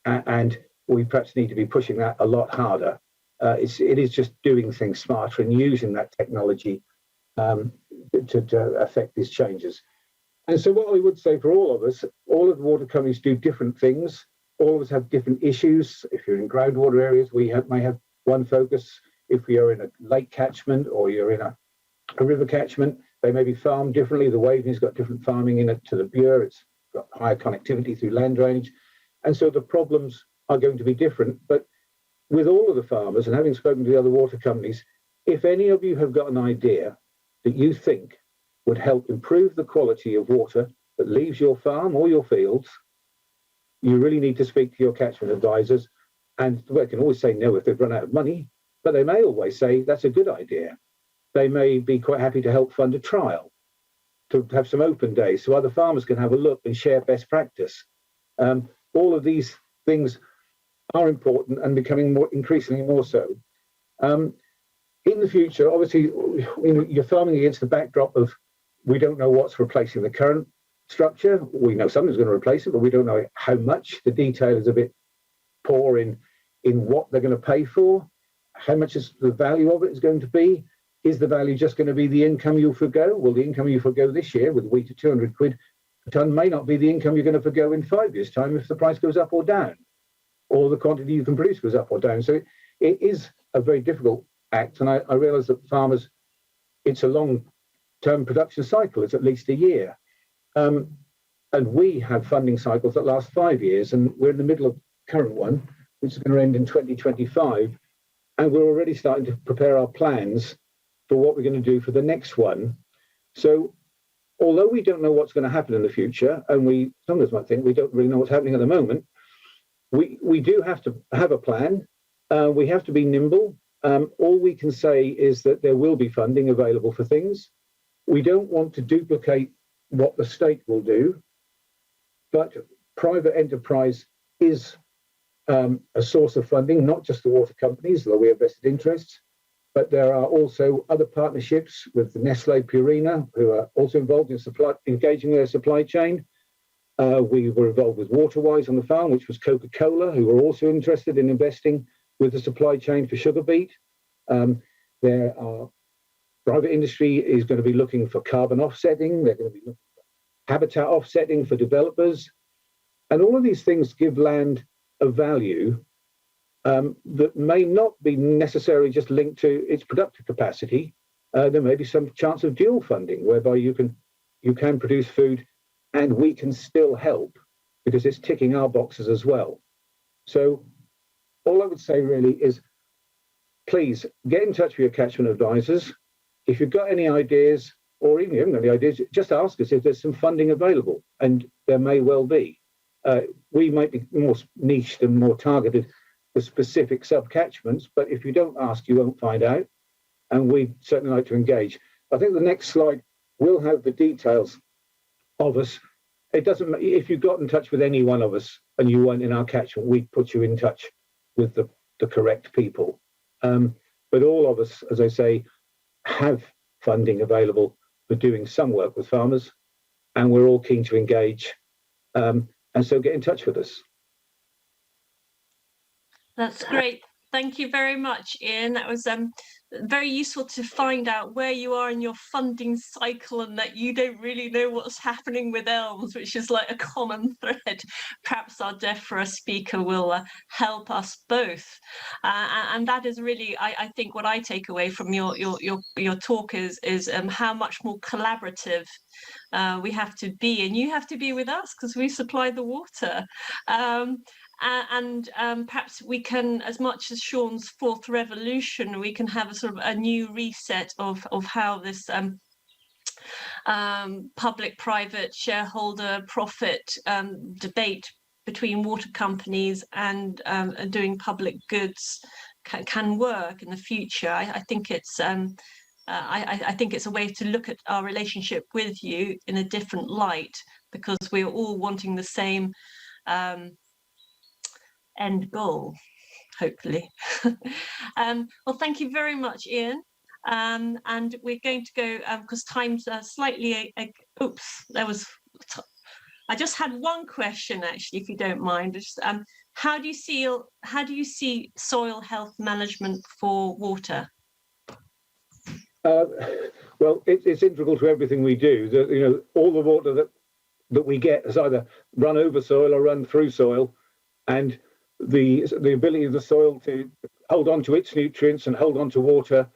And we perhaps need to be pushing that a lot harder. It is just doing things smarter and using that technology to affect these changes. And so what I would say for all of us, all of the water companies do different things. All of us have different issues. If you're in groundwater areas, may have one focus. If you're in a lake catchment or you're in a river catchment, they may be farmed differently. The Waveney's got different farming in it to the Bure. It's got higher connectivity through land drainage. And so the problems are going to be different. But with all of the farmers, and having spoken to the other water companies, if any of you have got an idea that you think would help improve the quality of water that leaves your farm or your fields, you really need to speak to your catchment advisors. And they can always say no if they've run out of money, but they may always say that's a good idea. They may be quite happy to help fund a trial, to have some open days so other farmers can have a look and share best practice. All of these things are important and becoming increasingly more so. In the future, obviously, you're farming against the backdrop of we don't know what's replacing the current structure. We know something's going to replace it, but we don't know how much. The detail is a bit poor in what they're going to pay for, how much is the value of it is going to be. Is the value just going to be the income you'll forgo? Well, the income you forgo this year with wheat at 200 quid a tonne may not be the income you're going to forgo in 5 years' time if the price goes up or down, or the quantity you can produce goes up or down. So it is a very difficult act. And I realise that farmers, it's a long-term production cycle. It's at least a year. And we have funding cycles that last 5 years, and we're in the middle of the current one, which is going to end in 2025. And we're already starting to prepare our plans for what we're going to do for the next one. So although we don't know what's going to happen in the future, and some of us might think we don't really know what's happening at the moment, we do have to have a plan. We have to be nimble. All we can say is that there will be funding available for things. We don't want to duplicate what the state will do, but private enterprise is a source of funding, not just the water companies, though we have vested interests, but there are also other partnerships with Nestle, Purina, who are also involved in engaging their supply chain. We were involved with Waterwise on the farm, which was Coca-Cola, who were also interested in investing with the supply chain for sugar beet. There are private industry is going to be looking for carbon offsetting. They're going to be looking for habitat offsetting for developers. And all of these things give land a value that may not be necessarily just linked to its productive capacity. There may be some chance of dual funding, whereby you can produce food and we can still help because it's ticking our boxes as well. So all I would say really is, please get in touch with your catchment advisors. If you've got any ideas, or even if you haven't got any ideas, just ask us if there's some funding available, and there may well be. We might be more niched and more targeted for specific sub-catchments, but if you don't ask, you won't find out, and we'd certainly like to engage. I think the next slide will have the details of us. It doesn't matter if you got in touch with any one of us and you weren't in our catchment, we'd put you in touch with the correct people. But all of us, as I say, have funding available for doing some work with farmers, and we're all keen to engage. And so get in touch with us. That's great. Thank you very much, Ian. That was very useful to find out where you are in your funding cycle and that you don't really know what's happening with elms, which is like a common thread. Perhaps our DEFRA speaker will help us both. And that is really, I think, what I take away from your talk is how much more collaborative we have to be, and you have to be with us because we supply the water. And perhaps we can, as much as Sean's fourth revolution, we can have a sort of a new reset of how this public-private shareholder profit debate between water companies and doing public goods can work in the future. I think it's I think it's a way to look at our relationship with you in a different light, because we're all wanting the same end goal, hopefully. Well, thank you very much, Ian. And we're going to go, because time's slightly, oops, I just had one question, actually, if you don't mind. Just, how do you see soil health management for water? Well, it's integral to everything we do. All the water that we get is either run over soil or run through soil, and the ability of the soil to hold on to its nutrients and hold on to water,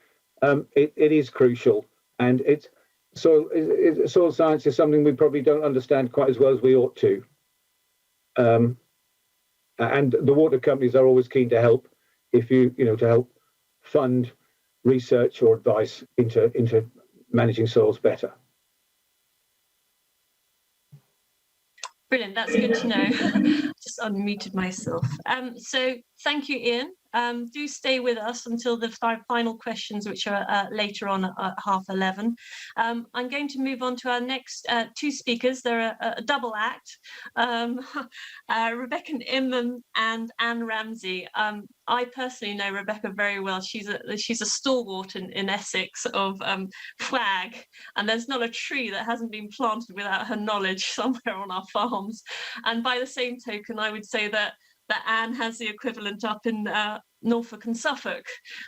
it is crucial. And soil science is something we probably don't understand quite as well as we ought to. And the water companies are always keen to help, to help fund research or advice into managing soils better. Brilliant, that's good to know. Just unmuted myself. So thank you, Ian. Do stay with us until the final questions, which are later on at 11:30. I'm going to move on to our next two speakers. They're a double act, Rebecca Inman and Anne Ramsey. I personally know Rebecca very well. She's a stalwart in Essex of flag, and there's not a tree that hasn't been planted without her knowledge somewhere on our farms. And by the same token, I would say that Anne has the equivalent up in Norfolk and Suffolk.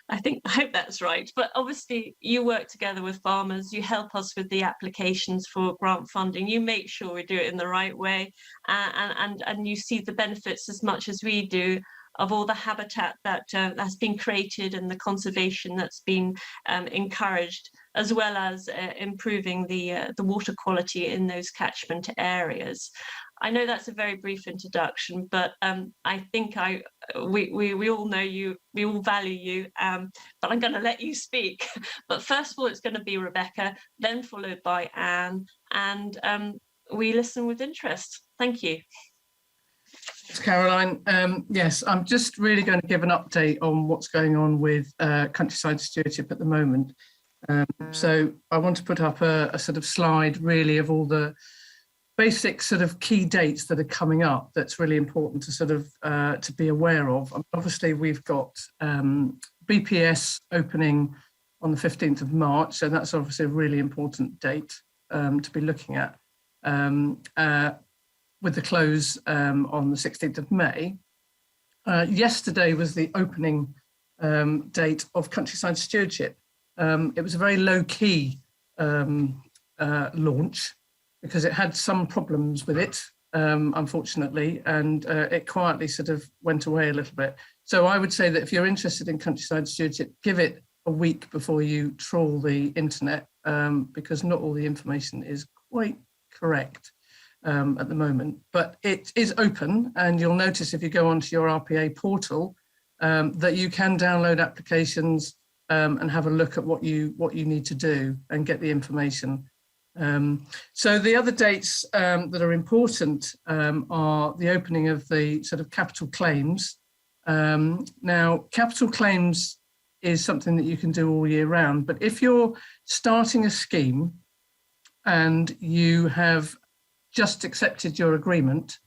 I hope that's right. But obviously you work together with farmers, you help us with the applications for grant funding, you make sure we do it in the right way, and you see the benefits as much as we do of all the habitat that has been created and the conservation that's been encouraged, as well as improving the water quality in those catchment areas. I know that's a very brief introduction, but I think we all know you, we all value you, but I'm going to let you speak. But first of all, it's going to be Rebecca, then followed by Anne, and we listen with interest. Thank you. Thanks, Caroline. Yes, I'm just really going to give an update on what's going on with countryside stewardship at the moment. So I want to put up a sort of slide really of all the basic sort of key dates that are coming up that's really important to sort of to be aware of. Obviously, we've got BPS opening on the 15th of March, so that's obviously a really important date to be looking at, with the close on the 16th of May. Yesterday was the opening date of countryside stewardship. It was a very low-key launch, because it had some problems with it, unfortunately, and it quietly sort of went away a little bit. So I would say that if you're interested in countryside stewardship, give it a week before you trawl the internet, because not all the information is quite correct at the moment. But it is open, and you'll notice if you go onto your RPA portal that you can download applications and have a look at what you need to do and get the information. So the other dates that are important are the opening of the sort of capital claims. Now, capital claims is something that you can do all year round, but if you're starting a scheme and you have just accepted your agreement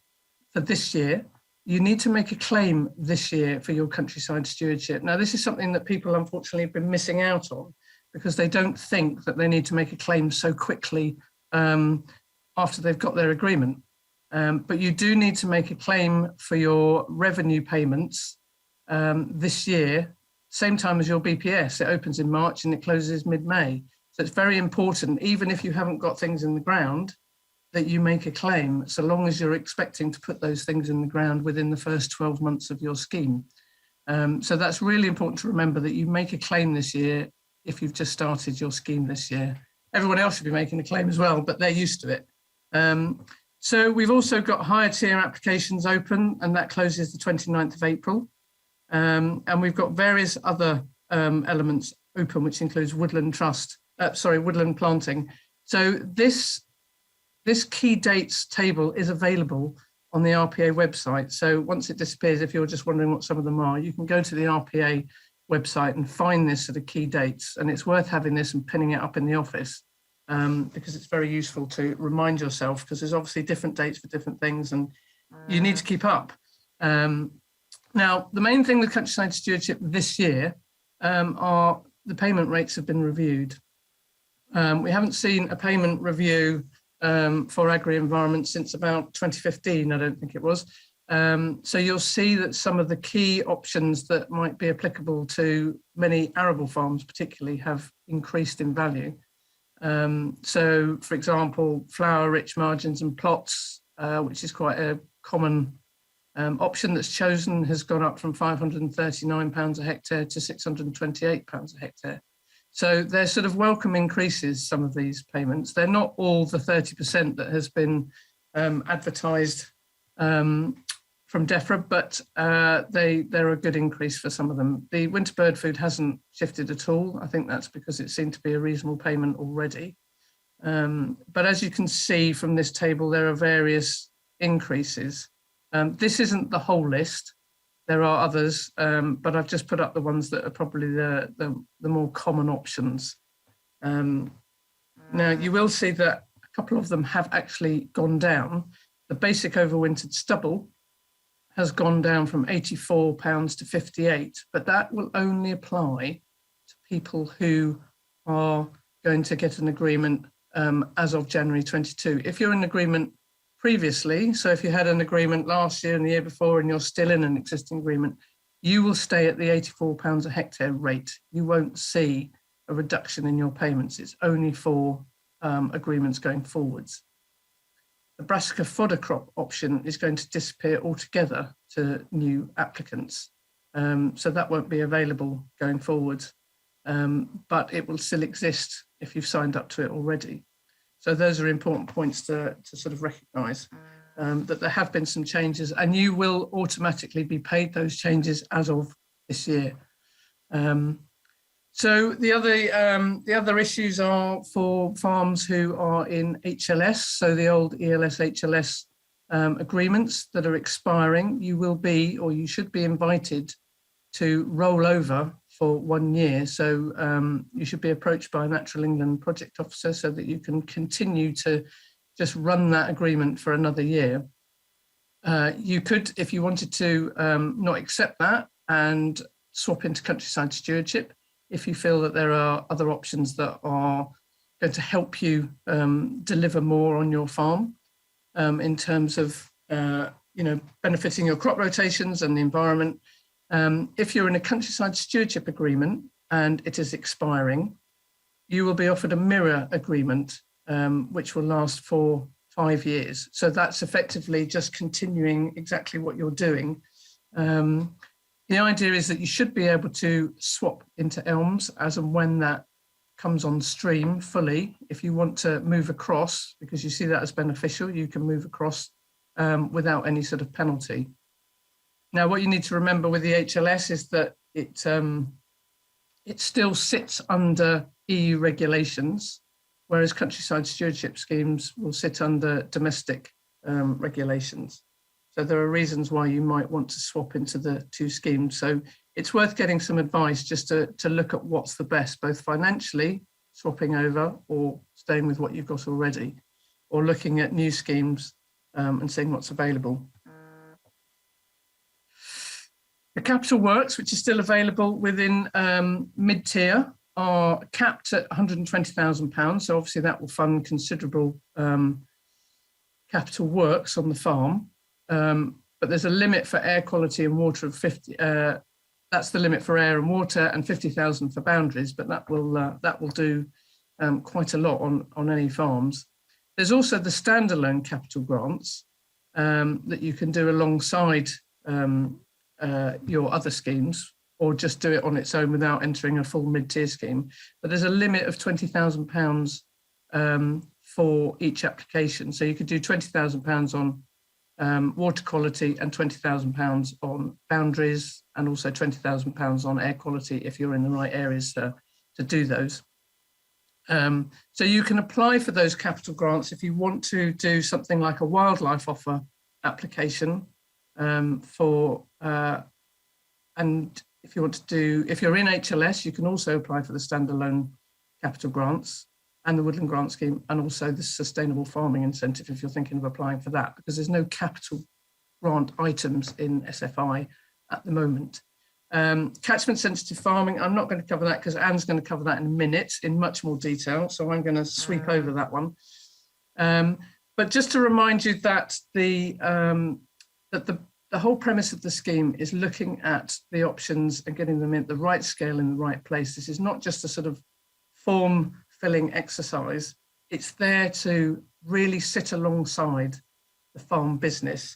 for this year, you need to make a claim this year for your countryside stewardship. Now, this is something that people unfortunately have been missing out on, because they don't think that they need to make a claim so quickly after they've got their agreement. But you do need to make a claim for your revenue payments this year, same time as your BPS. It opens in March and it closes mid-May. So it's very important, even if you haven't got things in the ground, that you make a claim, so long as you're expecting to put those things in the ground within the first 12 months of your scheme. So that's really important to remember, that you make a claim this year if you've just started your scheme this year. Everyone else should be making a claim as well, but they're used to it. So we've also got higher tier applications open, and that closes the 29th of April. And we've got various other elements open, which includes woodland woodland planting. So this key dates table is available on the RPA website. So once it disappears, if you're just wondering what some of them are, you can go to the RPA website and find this sort of key dates, and it's worth having this and pinning it up in the office, because it's very useful to remind yourself, because there's obviously different dates for different things and you need to keep up. Now, the main thing with countryside stewardship this year are the payment rates have been reviewed. We haven't seen a payment review for agri-environment since about 2015, I don't think it was. So you'll see that some of the key options that might be applicable to many arable farms particularly have increased in value. So, for example, flour-rich margins and plots, which is quite a common option that's chosen, has gone up from £539 a hectare to £628 a hectare. So they're sort of welcome increases, some of these payments. They're not all the 30% that has been advertised from DEFRA, but they're a good increase for some of them. The winter bird food hasn't shifted at all. I think that's because it seemed to be a reasonable payment already. But as you can see from this table, there are various increases. This isn't the whole list. There are others, but I've just put up the ones that are probably the more common options. Now, you will see that a couple of them have actually gone down. The basic overwintered stubble has gone down from £84 to £58, but that will only apply to people who are going to get an agreement as of January 22. If you're in agreement previously, so if you had an agreement last year and the year before and you're still in an existing agreement, you will stay at the £84 a hectare rate. You won't see a reduction in your payments. It's only for agreements going forwards. The Brassica fodder crop option is going to disappear altogether to new applicants. So that won't be available going forward, but it will still exist if you've signed up to it already. So those are important points to sort of recognise that there have been some changes, and you will automatically be paid those changes as of this year. So the other issues are for farms who are in HLS, so the old ELS HLS agreements that are expiring. You will be, or you should be, invited to roll over for 1 year. So you should be approached by a Natural England project officer so that you can continue to just run that agreement for another year. You could, if you wanted to, not accept that and swap into countryside stewardship if you feel that there are other options that are going to help you deliver more on your farm in terms of benefiting your crop rotations and the environment. If you're in a countryside stewardship agreement and it is expiring, you will be offered a mirror agreement, which will last for 5 years. So that's effectively just continuing exactly what you're doing. The idea is that you should be able to swap into elms as and when that comes on stream fully. If you want to move across, because you see that as beneficial, you can move across without any sort of penalty. Now, what you need to remember with the HLS is that it still sits under EU regulations, whereas countryside stewardship schemes will sit under domestic regulations. So there are reasons why you might want to swap into the two schemes. So it's worth getting some advice just to look at what's the best, both financially, swapping over, or staying with what you've got already, or looking at new schemes and seeing what's available. The capital works, which is still available within mid-tier, are capped at £120,000. So obviously that will fund considerable capital works on the farm. But there's a limit for air quality and water of 50. That's the limit for air and water, and 50,000 for boundaries. But that will do quite a lot on any farms. There's also the standalone capital grants that you can do alongside your other schemes, or just do it on its own without entering a full mid-tier scheme. But there's a limit of £20,000 for each application. So you could do £20,000 on water quality and £20,000 on boundaries, and also £20,000 on air quality if you're in the right areas to do those. So you can apply for those capital grants if you want to do something like a wildlife offer application and if you want to do, if you're in HLS, you can also apply for the standalone capital grants and the woodland grant scheme, and also the sustainable farming incentive if you're thinking of applying for that, because there's no capital grant items in SFI at the moment. Catchment sensitive farming, I'm not going to cover that because Anne's going to cover that in a minute in much more detail, so I'm going to sweep over that one. But just to remind you that the the whole premise of the scheme is looking at the options and getting them in the right scale in the right place. This is not just a sort of form filling exercise. It's there to really sit alongside the farm business,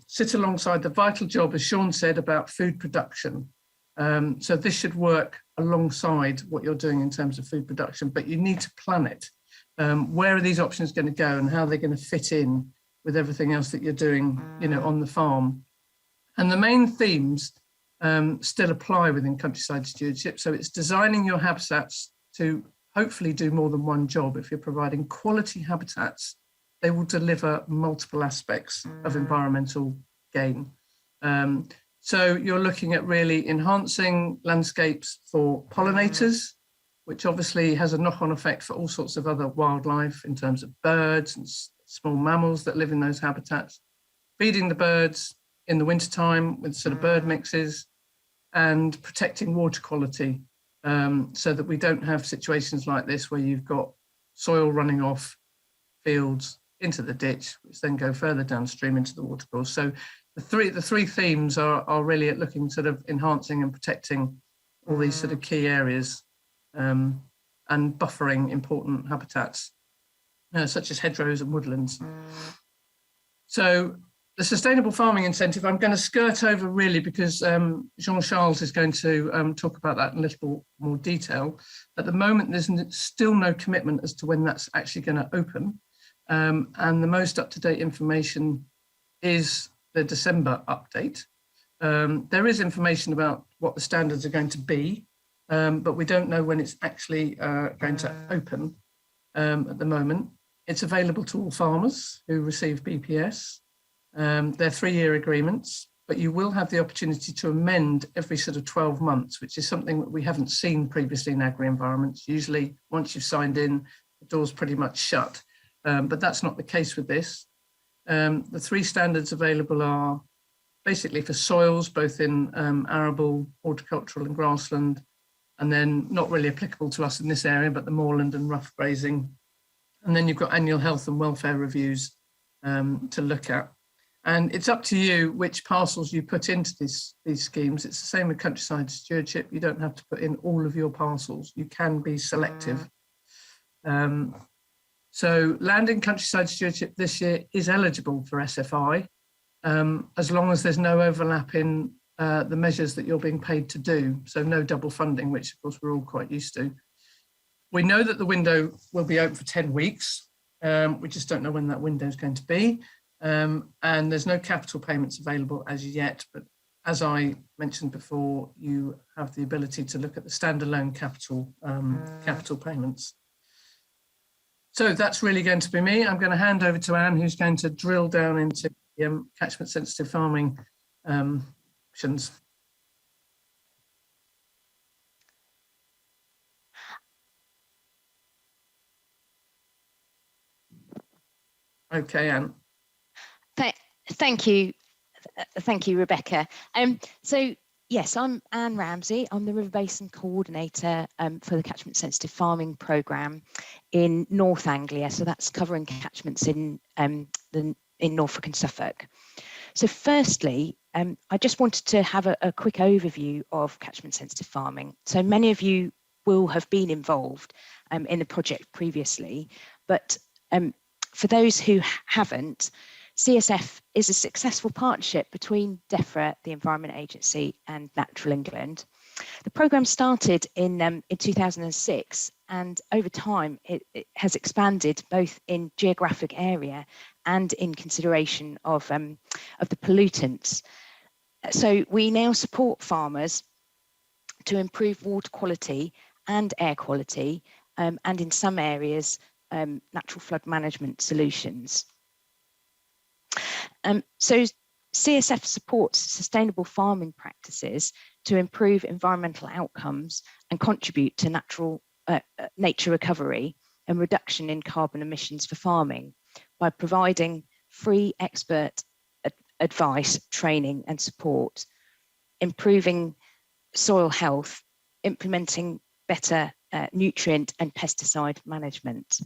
sit alongside the vital job, as Sean said, about food production. So this should work alongside what you're doing in terms of food production, but you need to plan it. Where are these options going to go and how they're going to fit in with everything else that you're doing, you know, on the farm. And the main themes still apply within countryside stewardship. So it's designing your habitats to hopefully do more than one job. If you're providing quality habitats, they will deliver multiple aspects of environmental gain. So you're looking at really enhancing landscapes for pollinators, which obviously has a knock-on effect for all sorts of other wildlife in terms of birds and small mammals that live in those habitats, feeding the birds in the wintertime with sort of bird mixes, and protecting water quality so that we don't have situations like this where you've got soil running off fields into the ditch, which then go further downstream into the watercourse. So the three themes are really at looking sort of enhancing and protecting all these sort of key areas and buffering important habitats, such as hedgerows and woodlands. So the sustainable farming incentive, I'm going to skirt over really because Jean-Charles is going to talk about that in a little more detail. At the moment, there's still no commitment as to when that's actually going to open. And the most up-to-date information is the December update. There is information about what the standards are going to be, but we don't know when it's actually going to open at the moment. It's available to all farmers who receive BPS. They're 3-year agreements, but you will have the opportunity to amend every sort of 12 months, which is something that we haven't seen previously in agri-environments. Usually, once you've signed in, the door's pretty much shut, but that's not the case with this. The 3 standards available are basically for soils, both in arable, horticultural and grassland, and then not really applicable to us in this area, but the moorland and rough grazing. And then you've got annual health and welfare reviews to look at. And it's up to you which parcels you put into these schemes. It's the same with countryside stewardship. You don't have to put in all of your parcels. You can be selective. So land in countryside stewardship this year is eligible for SFI, as long as there's no overlap in the measures that you're being paid to do. So no double funding, which of course we're all quite used to. We know that the window will be open for 10 weeks. We just don't know when that window is going to be. And there's no capital payments available as yet, but as I mentioned before, you have the ability to look at the standalone capital payments. So that's really going to be me. I'm going to hand over to Anne, who's going to drill down into catchment sensitive farming options. Okay, Anne. Thank you, Rebecca. So yes, I'm Anne Ramsey. I'm the River Basin Coordinator for the Catchment Sensitive Farming Programme in North Anglia. So that's covering catchments in Norfolk and Suffolk. So firstly, I just wanted to have a quick overview of catchment sensitive farming. So many of you will have been involved in the project previously, but for those who haven't, CSF is a successful partnership between DEFRA, the Environment Agency, and Natural England. The programme started in 2006, and over time it has expanded both in geographic area and in consideration of the pollutants. So we now support farmers to improve water quality and air quality, and in some areas, natural flood management solutions. So CSF supports sustainable farming practices to improve environmental outcomes and contribute to nature recovery and reduction in carbon emissions for farming by providing free expert advice, training and support, improving soil health, implementing better nutrient and pesticide management.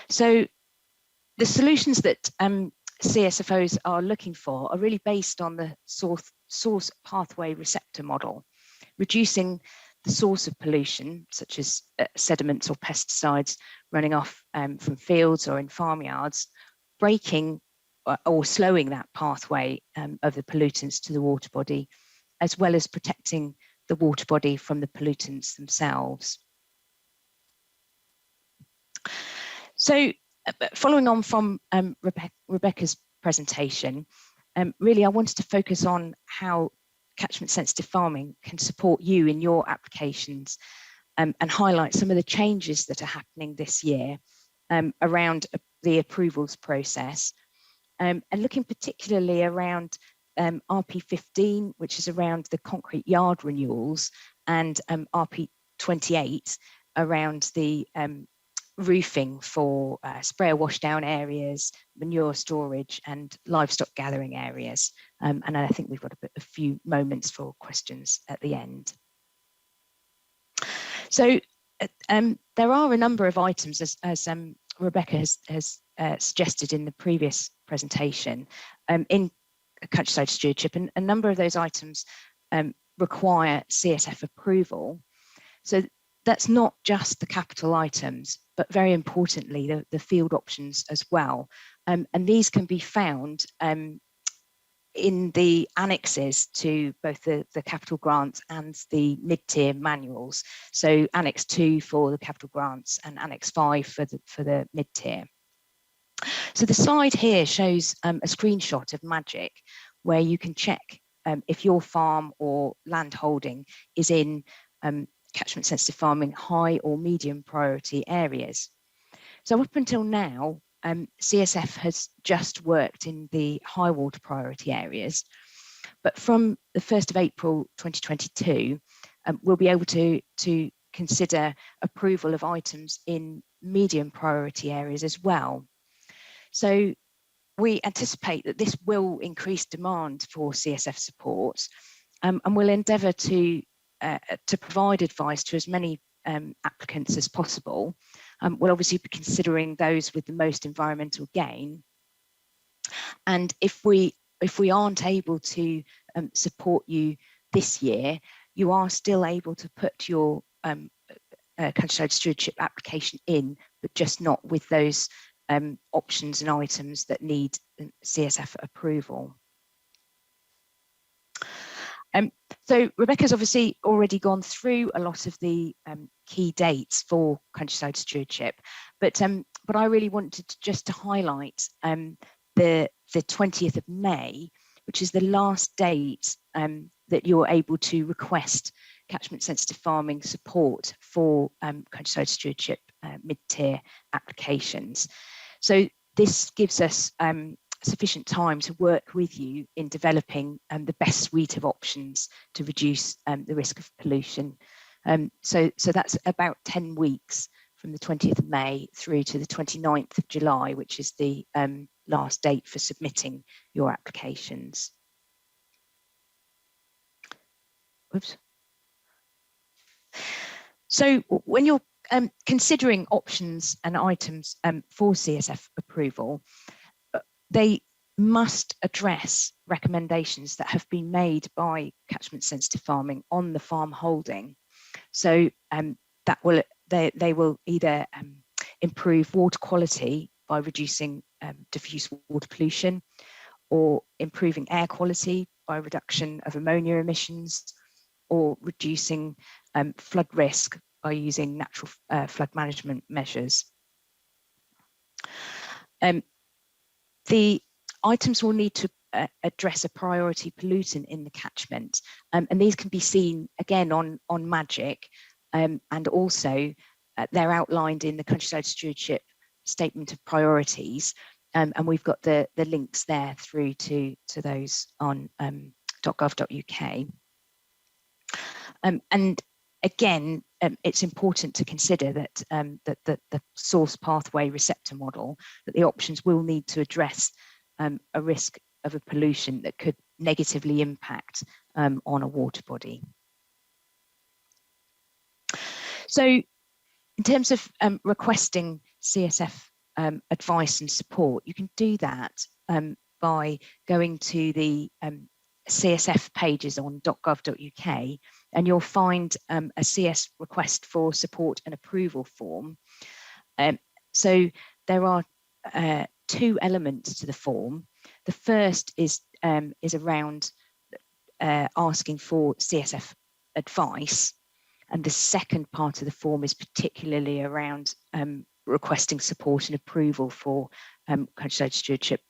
So the solutions that CSFOs are looking for are really based on the source pathway receptor model, reducing the source of pollution, such as sediments or pesticides running off from fields or in farmyards, breaking or slowing that pathway of the pollutants to the water body, as well as protecting the water body from the pollutants themselves. So following on from Rebecca's presentation, really I wanted to focus on how catchment sensitive farming can support you in your applications, and highlight some of the changes that are happening this year around the approvals process, and looking particularly around RP15, which is around the concrete yard renewals, and RP28 around the roofing for sprayer washdown areas, manure storage and livestock gathering areas. And I think we've got a few moments for questions at the end. So there are a number of items, as Rebecca has suggested in the previous presentation, in countryside stewardship, and a number of those items require CSF approval. So that's not just the capital items, but very importantly, the field options as well. And these can be found in the annexes to both the capital grants and the mid-tier manuals. So Annex 2 for the capital grants and Annex 5 for the mid-tier. So the slide here shows a screenshot of Magic, where you can check if your farm or land holding is in catchment sensitive farming high or medium priority areas. So up until now, CSF has just worked in the high water priority areas, but from the 1st of April 2022, we'll be able to consider approval of items in medium priority areas as well. So we anticipate that this will increase demand for CSF support, and we'll endeavour to provide advice to as many applicants as possible. We'll obviously be considering those with the most environmental gain. And if we aren't able to support you this year, you are still able to put your countryside stewardship application in, but just not with those options and items that need CSF approval. So Rebecca's obviously already gone through a lot of the key dates for countryside stewardship, but I really wanted just to highlight the 20th of May, which is the last date that you're able to request catchment sensitive farming support for countryside stewardship mid-tier applications. So this gives us sufficient time to work with you in developing the best suite of options to reduce the risk of pollution. So that's about 10 weeks from the 20th of May through to the 29th of July, which is the last date for submitting your applications. Oops. So when you're considering options and items for CSF approval, they must address recommendations that have been made by catchment sensitive farming on the farm holding. So they will either improve water quality by reducing diffuse water pollution, or improving air quality by reduction of ammonia emissions, or reducing flood risk by using natural flood management measures. The items will need to address a priority pollutant in the catchment, and these can be seen again on Magic, and also they're outlined in the countryside stewardship statement of priorities, and we've got the links there through to those on .gov.uk. And again, it's important to consider that the source pathway receptor model, that the options will need to address a risk of a pollution that could negatively impact on a water body. So in terms of requesting CSF advice and support, you can do that by going to the CSF pages on .gov.uk, and you'll find a CS request for support and approval form. So there are two elements to the form. The first is around asking for CSF advice, and the second part of the form is particularly around requesting support and approval for countryside stewardship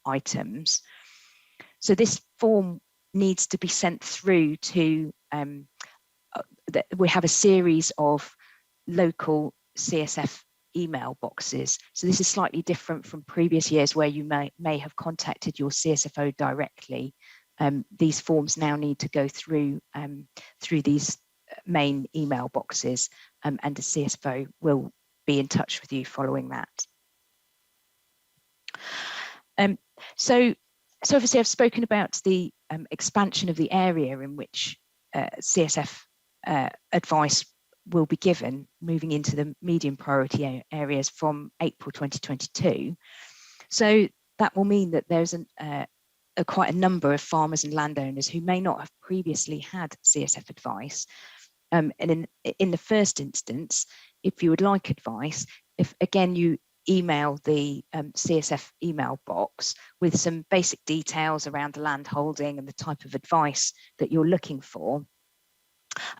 items. So this form needs to be sent through to, we have a series of local CSF email boxes. So this is slightly different from previous years where you may have contacted your CSFO directly. These forms now need to go through these main email boxes, and the CSFO will be in touch with you following that. So obviously I've spoken about the expansion of the area in which CSF advice will be given, moving into the medium priority areas from April 2022. So that will mean that there's quite a number of farmers and landowners who may not have previously had CSF advice. And in the first instance, if you would like advice, if again you email the CSF email box with some basic details around the land holding and the type of advice that you're looking for,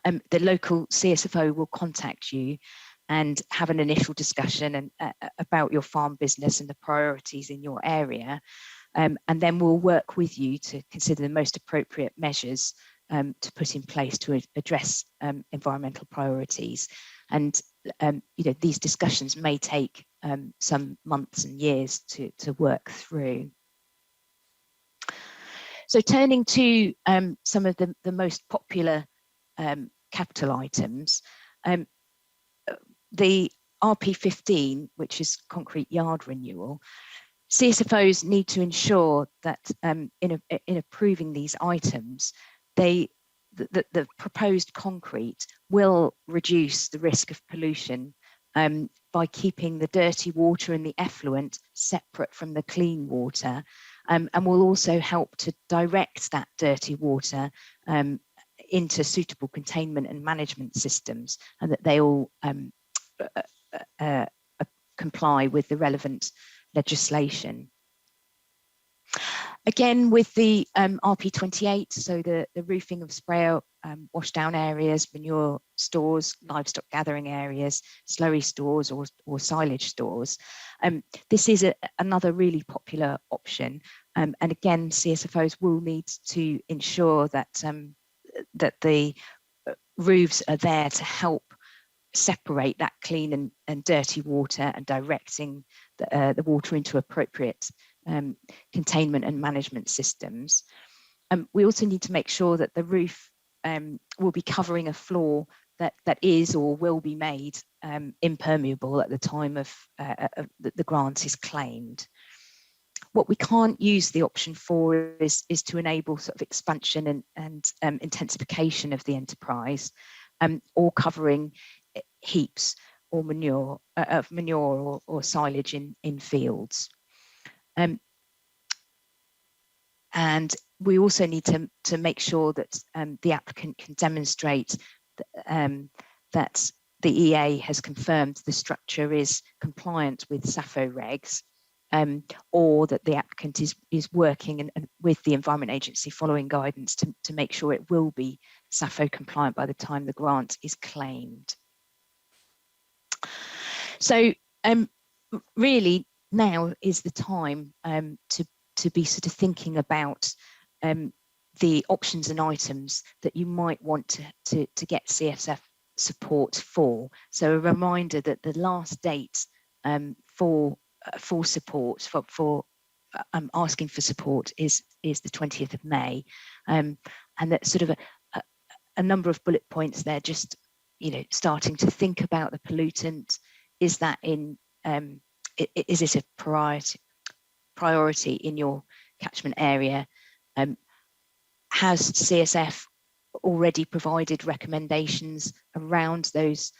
the local CSFO will contact you and have an initial discussion about your farm business and the priorities in your area. And then we'll work with you to consider the most appropriate measures to put in place to address environmental priorities. And these discussions may take some months and years to work through. So turning to some of the most popular capital items, the RP15, which is concrete yard renewal, CSFOs need to ensure that in approving these items, the proposed concrete will reduce the risk of pollution by keeping the dirty water and the effluent separate from the clean water, and will also help to direct that dirty water into suitable containment and management systems, and that they all comply with the relevant legislation. Again, with the RP28, so the roofing of sprayer washdown areas, manure stores, livestock gathering areas, slurry stores or silage stores. This is another really popular option. And again, CSFOs will need to ensure that, that the roofs are there to help separate that clean and dirty water and directing the water into appropriate containment and management systems. We also need to make sure that the roof will be covering a floor that is or will be made impermeable at the time of the grant is claimed. What we can't use the option for is to enable sort of expansion and intensification of the enterprise, or covering heaps or manure or silage in fields. And we also need to make sure that the applicant can demonstrate that the EA has confirmed the structure is compliant with SAFO regs, or that the applicant is working and with the Environment Agency following guidance to make sure it will be SAFO compliant by the time the grant is claimed. So really now is the time to be sort of thinking about the options and items that you might want to get CSF support for. So a reminder that the last date for support, for asking for support is the 20th of May. And that sort of a number of bullet points there, just, starting to think about the pollutant. Is that is it a priority in your catchment area? Has CSF already provided recommendations around those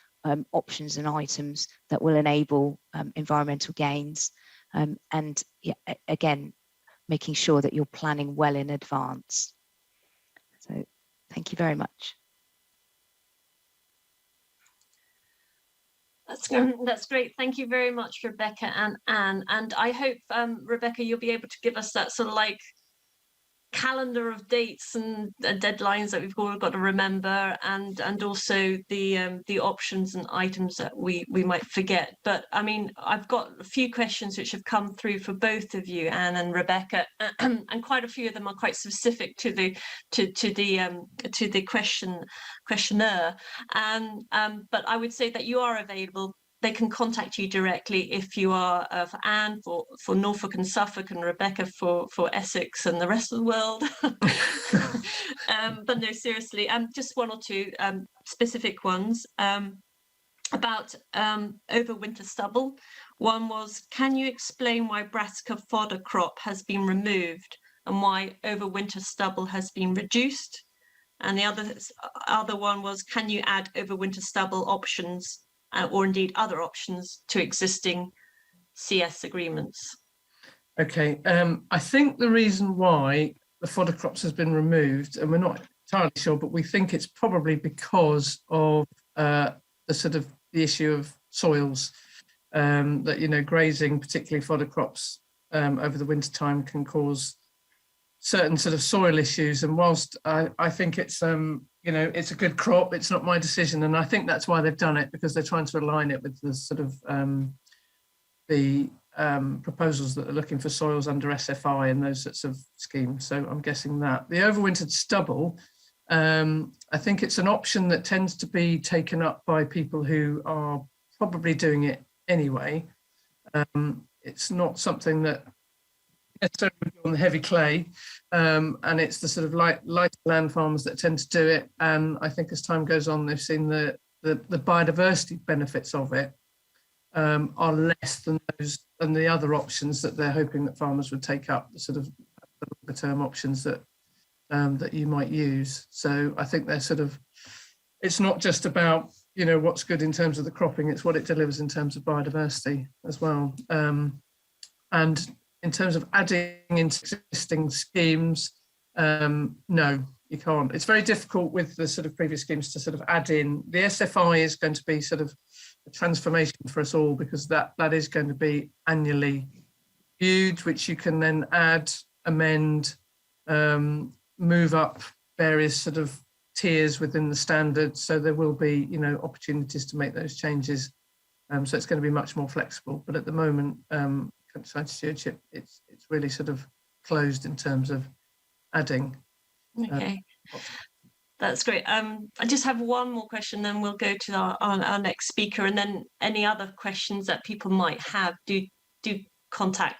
options and items that will enable environmental gains. And yeah, again, making sure that you're planning well in advance. So thank you very much. That's great. Thank you very much, Rebecca and Anne. And I hope, Rebecca, you'll be able to give us that sort of like calendar of dates and deadlines that we've all got to remember, and also the options and items that we might forget. But I mean, I've got a few questions which have come through for both of you, Anne and Rebecca, and quite a few of them are quite specific to the questionnaire. And but I would say that you are available. They can contact you directly if you are for Anne, for Norfolk and Suffolk, and Rebecca for Essex and the rest of the world. But no, seriously, just one or two specific ones about overwinter stubble. One was, can you explain why Brassica fodder crop has been removed and why overwinter stubble has been reduced? And the other one was, can you add overwinter stubble options or indeed other options to existing CS agreements? Okay, I think the reason why the fodder crops has been removed, and we're not entirely sure, but we think it's probably because of the issue of soils, that, you know, grazing, particularly fodder crops over the winter time, can cause certain sort of soil issues. And whilst I think it's you know, it's a good crop, it's not my decision, and I think that's why they've done it, because they're trying to align it with the sort of proposals that are looking for soils under SFI and those sorts of schemes. So I'm guessing that the overwintered stubble, I think it's an option that tends to be taken up by people who are probably doing it anyway. It's not something that necessarily on the heavy clay, and it's the sort of lighter land farmers that tend to do it. And I think as time goes on, they've seen the biodiversity benefits of it are less than the other options that they're hoping that farmers would take up, the sort of longer term options that that you might use. So I think they're sort of, it's not just about, you know, what's good in terms of the cropping, it's what it delivers in terms of biodiversity as well. And in terms of adding into existing schemes, no, you can't. It's very difficult with the sort of previous schemes to sort of add in. The SFI is going to be sort of a transformation for us all, because that is going to be annually viewed, which you can then add, amend, move up various sort of tiers within the standard. So there will be, you know, opportunities to make those changes. So it's going to be much more flexible. But at the moment, countryside stewardship, it's really sort of closed in terms of adding. Okay, that's great. I just have one more question, then we'll go to our next speaker, and then any other questions that people might have, do contact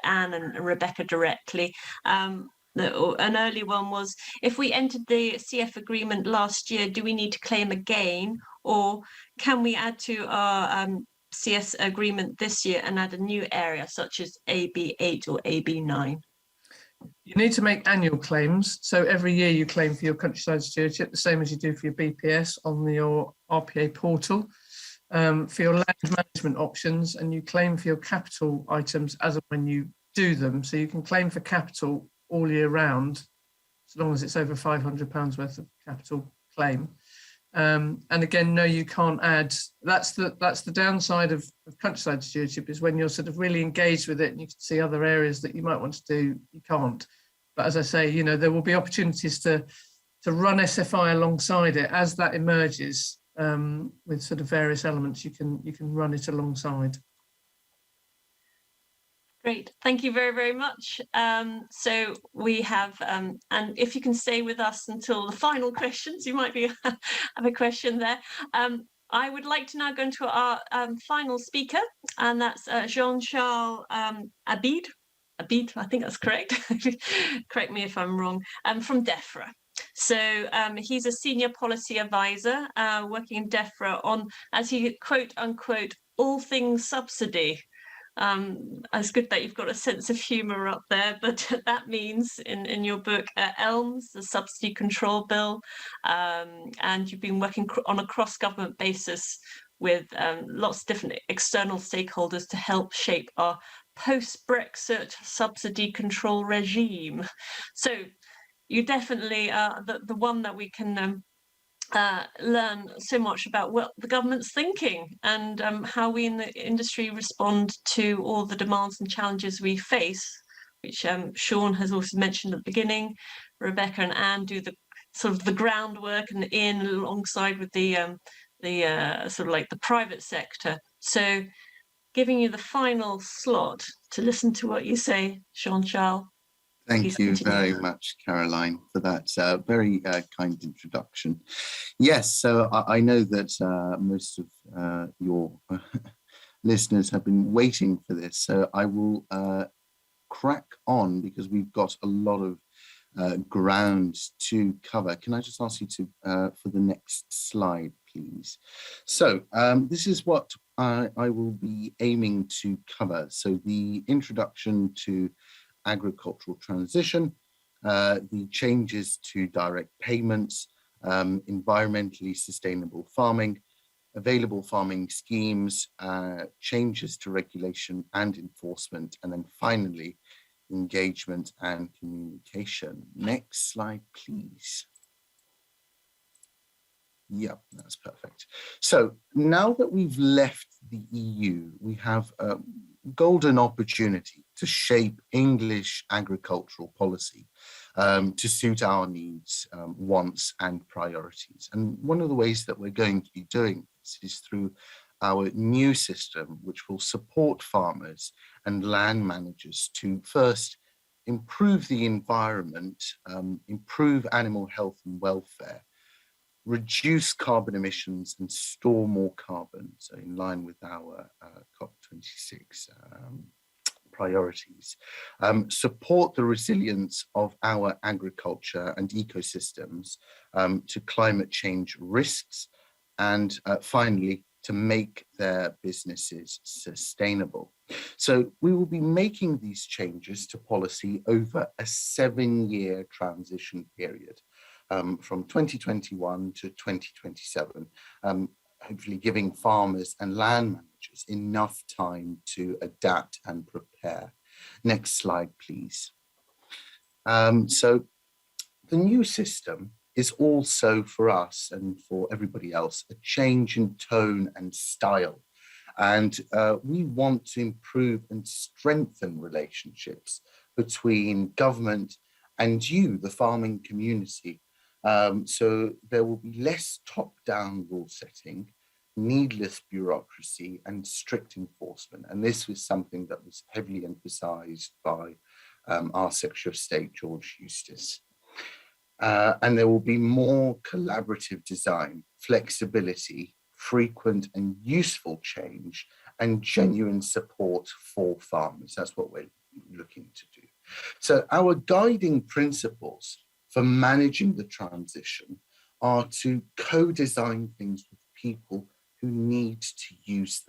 Anne and Rebecca directly. An early one was, if we entered the CF agreement last year, do we need to claim again, or can we add to our CS agreement this year and add a new area such as AB8 or AB9? You need to make annual claims. So every year you claim for your countryside stewardship, the same as you do for your BPS on your RPA portal, for your land management options, and you claim for your capital items as and when you do them. So you can claim for capital all year round, as long as it's over £500 worth of capital claim. And again, no, you can't add. That's the downside of countryside stewardship, is when you're sort of really engaged with it and you can see other areas that you might want to do, you can't. But as I say, you know, there will be opportunities to run SFI alongside it as that emerges, with sort of various elements. You can run it alongside. Great, thank you very, very much. So we have, and if you can stay with us until the final questions, you might be have a question there. I would like to now go into our final speaker, and that's Jean-Charles Abid, I think that's correct. Correct me if I'm wrong. From DEFRA. So he's a senior policy advisor working in DEFRA on, as he quote unquote, all things subsidy. It's good that you've got a sense of humour up there, but that means in your book, ELMS, the Subsidy Control Bill, and you've been working on a cross-government basis with lots of different external stakeholders to help shape our post-Brexit subsidy control regime. So you definitely are the one that we can learn so much about what the government's thinking and how we in the industry respond to all the demands and challenges we face, which Sean has also mentioned at the beginning. Rebecca and Anne do the sort of the groundwork and alongside with the sort of like the private sector. So giving you the final slot to listen to what you say, Jean-Charles. Thank you very much, Caroline, for that very kind introduction. Yes, so I know that most of your listeners have been waiting for this, so I will crack on because we've got a lot of ground to cover. Can I just ask you to, for the next slide, please? So this is what I will be aiming to cover. So the introduction to agricultural transition, the changes to direct payments, environmentally sustainable farming, available farming schemes, changes to regulation and enforcement, and then finally, engagement and communication. Next slide, please. Yep, that's perfect. So now that we've left the EU, we have a golden opportunity to shape English agricultural policy to suit our needs, wants and priorities. And one of the ways that we're going to be doing this is through our new system, which will support farmers and land managers to first improve the environment, improve animal health and welfare, reduce carbon emissions and store more carbon, so in line with our COP26 priorities, support the resilience of our agriculture and ecosystems to climate change risks, and finally, to make their businesses sustainable. So we will be making these changes to policy over a 7-year transition period. From 2021 to 2027, hopefully giving farmers and land managers enough time to adapt and prepare. Next slide, please. So the new system is also for us and for everybody else a change in tone and style. And we want to improve and strengthen relationships between government and you, the farming community. So there will be less top-down rule setting, needless bureaucracy and strict enforcement. And this was something that was heavily emphasized by our Secretary of State, George Eustice. And there will be more collaborative design, flexibility, frequent and useful change, and genuine support for farmers. That's what we're looking to do. So our guiding principles for managing the transition are to co-design things with people who need to use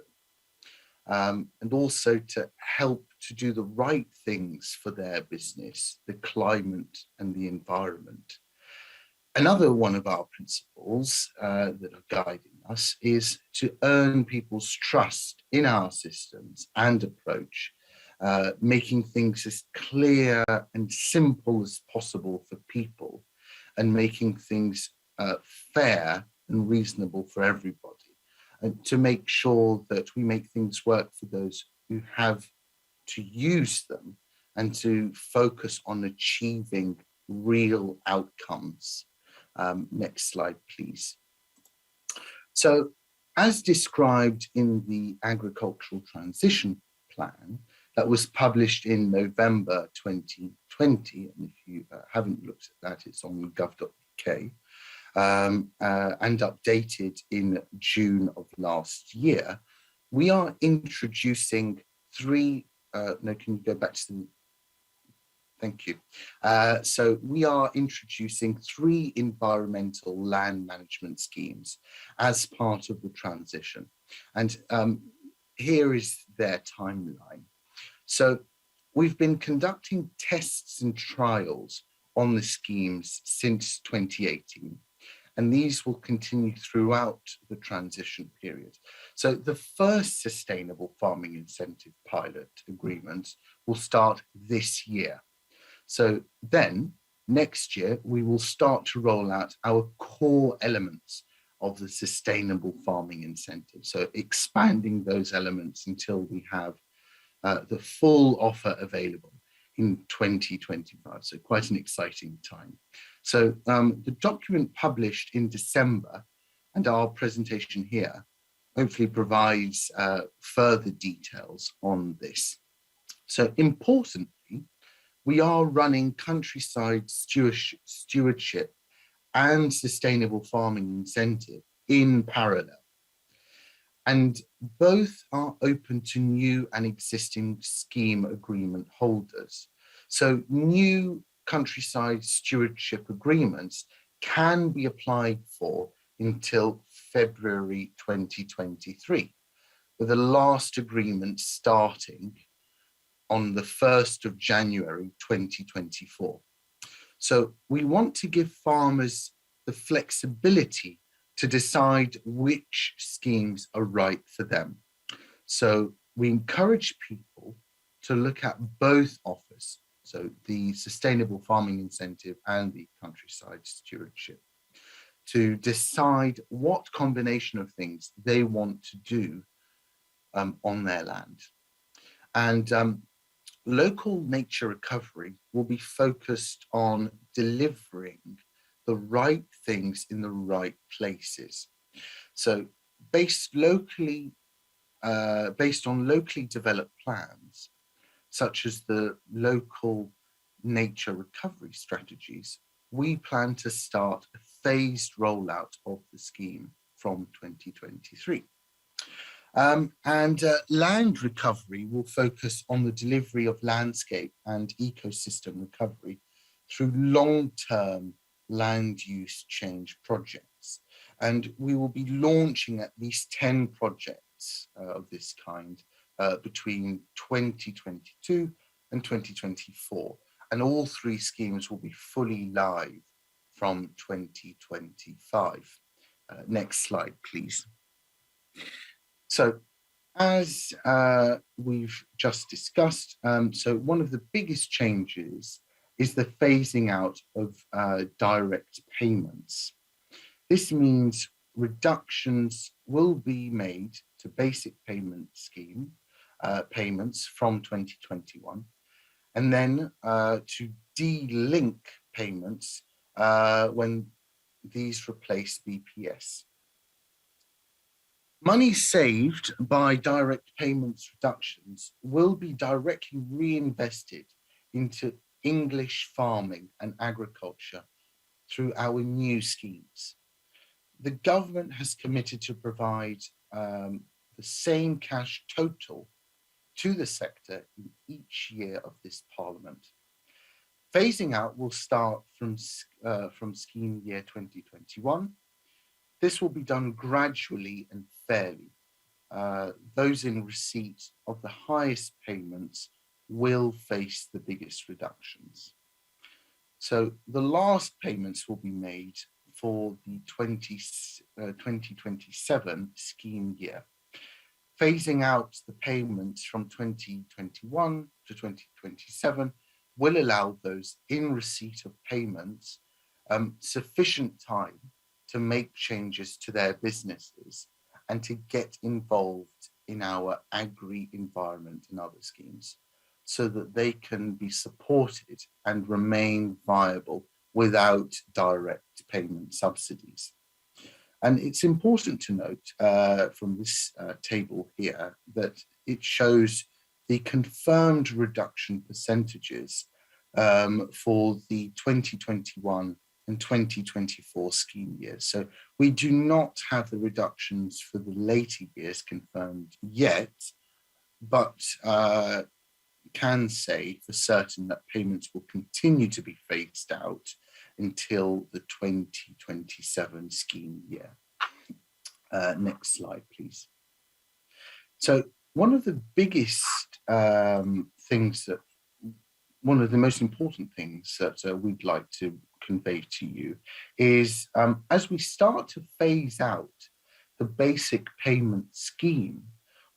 them, and also to help to do the right things for their business, the climate and the environment. Another one of our principles that are guiding us is to earn people's trust in our systems and approach, making things as clear and simple as possible for people, and making things fair and reasonable for everybody, and to make sure that we make things work for those who have to use them, and to focus on achieving real outcomes. Next slide, please. So, as described in the Agricultural Transition Plan that was published in November 2020, and if you haven't looked at that, it's on gov.uk, and updated in June of last year, we are introducing three, no, can you go back to the, thank you. So we are introducing 3 environmental land management schemes as part of the transition. And here is their timeline. So we've been conducting tests and trials on the schemes since 2018, and these will continue throughout the transition period. So the first sustainable farming incentive pilot agreement will start this year. So then next year, we will start to roll out our core elements of the sustainable farming incentive. So expanding those elements until we have the full offer available in 2025. So quite an exciting time. So the document published in December and our presentation here hopefully provides further details on this. So importantly, we are running countryside stewardship and sustainable farming incentive in parallel. And both are open to new and existing scheme agreement holders. So new countryside stewardship agreements can be applied for until February 2023, with the last agreement starting on the 1st of January 2024. So we want to give farmers the flexibility to decide which schemes are right for them. So we encourage people to look at both offers, so the sustainable farming incentive and the countryside stewardship, to decide what combination of things they want to do on their land. And local nature recovery will be focused on delivering the right things in the right places. So based on locally developed plans, such as the local nature recovery strategies, we plan to start a phased rollout of the scheme from 2023. Land recovery will focus on the delivery of landscape and ecosystem recovery through long-term land use change projects. And we will be launching at least 10 projects of this kind between 2022 and 2024. And all three schemes will be fully live from 2025. Next slide, please. So as we've just discussed, so one of the biggest changes is the phasing out of direct payments. This means reductions will be made to basic payment scheme payments from 2021, and then to de-link payments when these replace BPS. Money saved by direct payments reductions will be directly reinvested into English farming and agriculture through our new schemes. The government has committed to provide the same cash total to the sector in each year of this Parliament. Phasing out will start from scheme year 2021. This will be done gradually and fairly. Those in receipt of the highest payments will face the biggest reductions. So the last payments will be made for the 2027 scheme year. Phasing out the payments from 2021 to 2027 will allow those in receipt of payments sufficient time to make changes to their businesses and to get involved in our agri-environment and other schemes so that they can be supported and remain viable without direct payment subsidies. And it's important to note from this table here that it shows the confirmed reduction percentages for the 2021 and 2024 scheme years. So we do not have the reductions for the later years confirmed yet, but can say for certain that payments will continue to be phased out until the 2027 scheme year. Next slide, please. So one of the biggest things that, one of the most important things that we'd like to convey to you is as we start to phase out the basic payment scheme,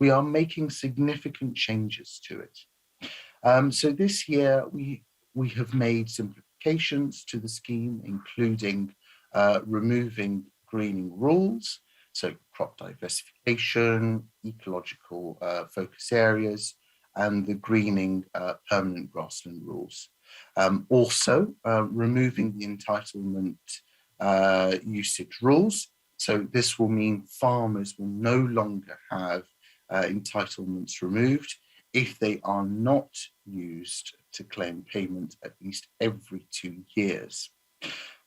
we are making significant changes to it. So this year we have made simplifications to the scheme, including removing greening rules, so crop diversification, ecological focus areas, and the greening permanent grassland rules. Also, removing the entitlement usage rules. So this will mean farmers will no longer have entitlements removed if they are not used to claim payment at least every 2 years.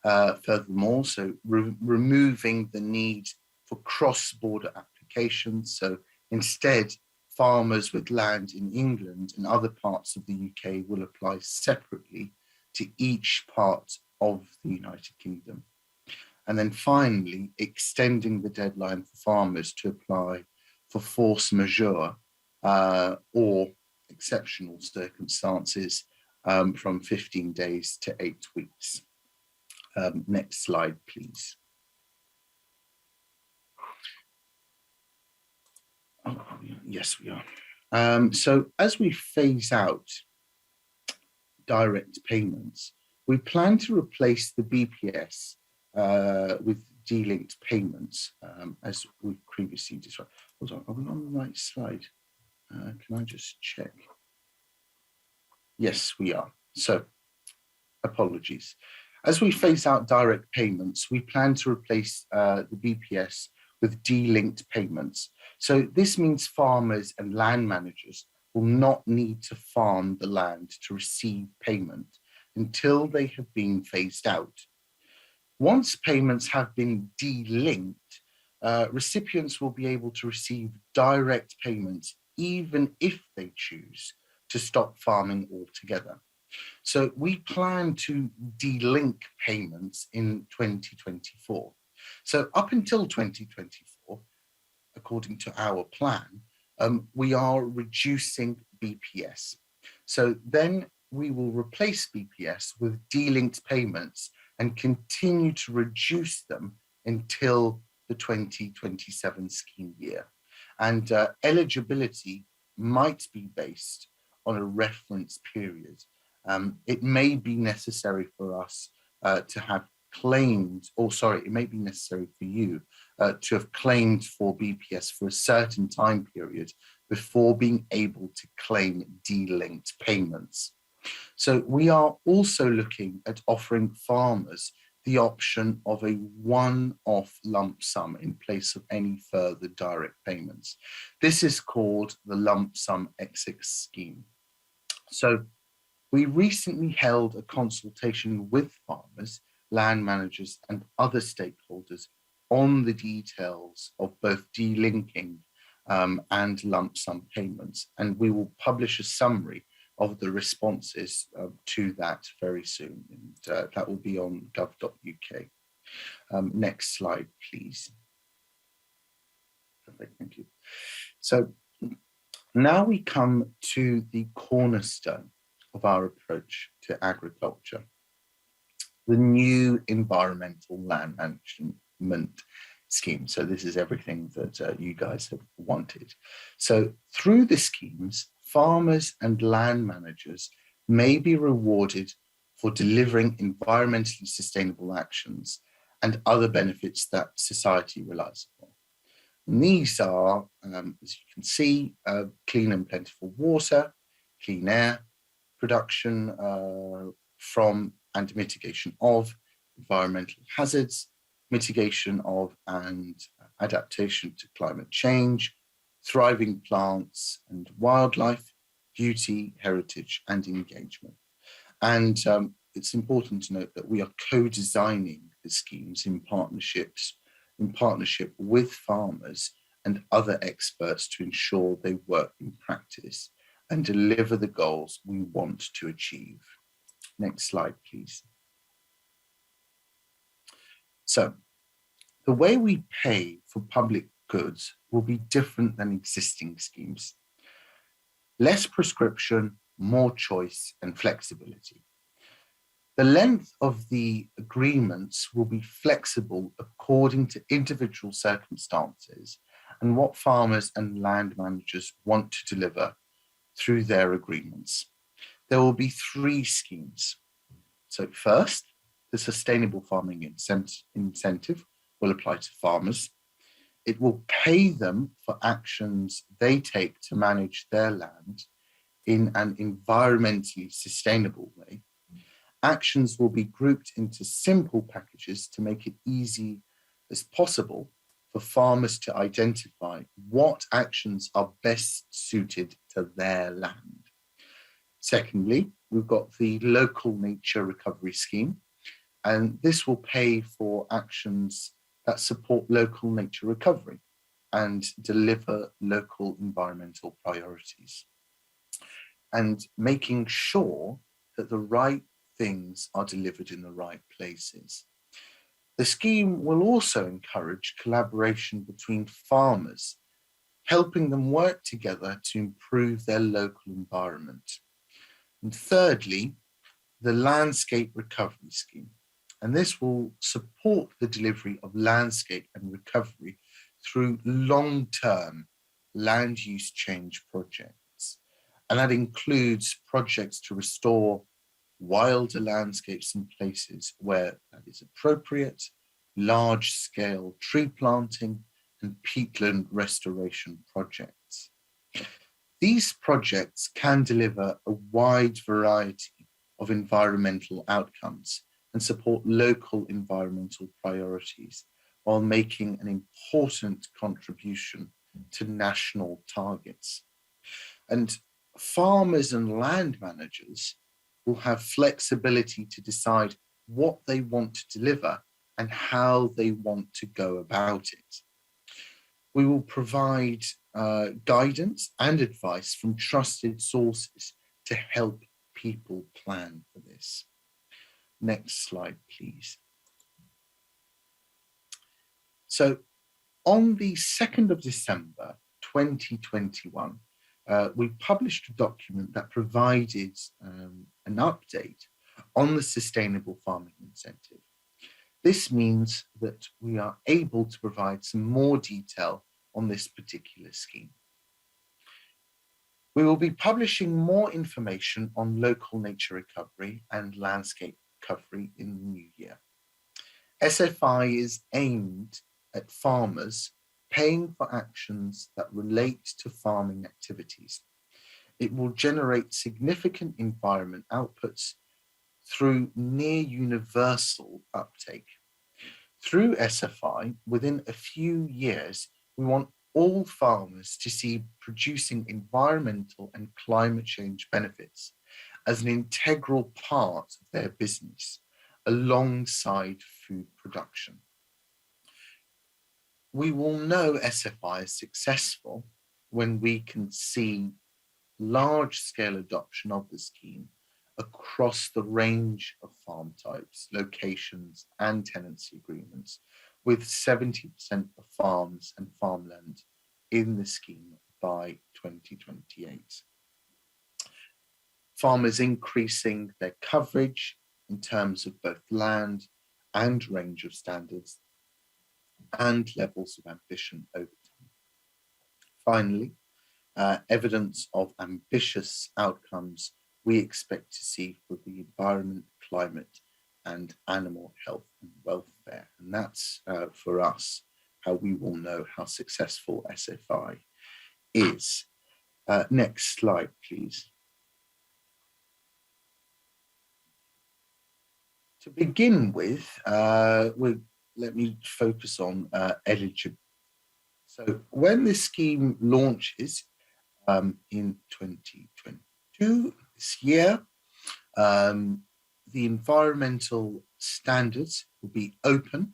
Furthermore, so removing the need for cross-border applications. So instead, farmers with land in England and other parts of the UK will apply separately to each part of the United Kingdom. And then finally, extending the deadline for farmers to apply for force majeure or exceptional circumstances from 15 days to 8 weeks. Next slide, please. Oh, yes, we are. So as we phase out direct payments, we plan to replace the BPS with de-linked payments, as we previously described. Hold on, are we on the right slide? Can I just check? Yes, we are. So, apologies. As we phase out direct payments, we plan to replace the BPS with de-linked payments. So this means farmers and land managers will not need to farm the land to receive payment until they have been phased out. Once payments have been de-linked, recipients will be able to receive direct payments even if they choose to stop farming altogether. So we plan to de-link payments in 2024. So up until 2024, according to our plan, we are reducing BPS. So then we will replace BPS with de-linked payments and continue to reduce them until the 2027 scheme year. And eligibility might be based on a reference period. It may be necessary for us to have claimed, it may be necessary for you to have claimed for BPS for a certain time period before being able to claim de-linked payments. So we are also looking at offering farmers the option of a one-off lump sum in place of any further direct payments. This is called the lump sum exit scheme. So we recently held a consultation with farmers, land managers, and other stakeholders on the details of both de-linking and lump sum payments. And we will publish a summary of the responses to that very soon. And that will be on gov.uk. Next slide, please. Perfect, thank you. So now we come to the cornerstone of our approach to agriculture, the new environmental land management scheme. So this is everything that you guys have wanted. So through the schemes, farmers and land managers may be rewarded for delivering environmentally sustainable actions and other benefits that society relies upon. And these are, as you can see, clean and plentiful water, clean air, production from and mitigation of environmental hazards, mitigation of and adaptation to climate change, thriving plants and wildlife, beauty, heritage, and engagement. And it's important to note that we are co-designing the schemes in partnership with farmers and other experts to ensure they work in practice and deliver the goals we want to achieve. Next slide, please. So the way we pay for public goods will be different than existing schemes. less prescription, more choice and flexibility. The length of the agreements will be flexible according to individual circumstances and what farmers and land managers want to deliver through their agreements. There will be 3 schemes. So first, the Sustainable Farming Incentive will apply to farmers. It will pay them for actions they take to manage their land in an environmentally sustainable way. Actions will be grouped into simple packages to make it easy as possible for farmers to identify what actions are best suited to their land. Secondly, we've got the Local Nature Recovery Scheme, and this will pay for actions that support local nature recovery and deliver local environmental priorities, and making sure that the right things are delivered in the right places. The scheme will also encourage collaboration between farmers, helping them work together to improve their local environment. And thirdly, the Landscape Recovery Scheme. And this will support the delivery of landscape and recovery through long-term land use change projects. And that includes projects to restore wilder landscapes in places where that is appropriate, large-scale tree planting and peatland restoration projects. These projects can deliver a wide variety of environmental outcomes and support local environmental priorities while making an important contribution to national targets. And farmers and land managers will have flexibility to decide what they want to deliver and how they want to go about it. We will provide guidance and advice from trusted sources to help people plan for this. Next slide, please. So on the 2nd of December, 2021, we published a document that provided an update on the Sustainable Farming Incentive. This means that we are able to provide some more detail on this particular scheme. We will be publishing more information on local nature recovery and landscape recovery in the new year. SFI is aimed at farmers paying for actions that relate to farming activities. It will generate significant environment outputs through near universal uptake. Through SFI, within a few years, we want all farmers to see producing environmental and climate change benefits as an integral part of their business, alongside food production. We will know SFI is successful when we can see large-scale adoption of the scheme across the range of farm types, locations, and tenancy agreements, with 70% of farms and farmland in the scheme by 2028. Farmers increasing their coverage in terms of both land and range of standards and levels of ambition over time. Finally, evidence of ambitious outcomes we expect to see for the environment, climate, and animal health and welfare. And that's for us how we will know how successful SFI is. Next slide, please. To begin with, let me focus on eligibility. So when this scheme launches in 2022, this year, the environmental standards will be open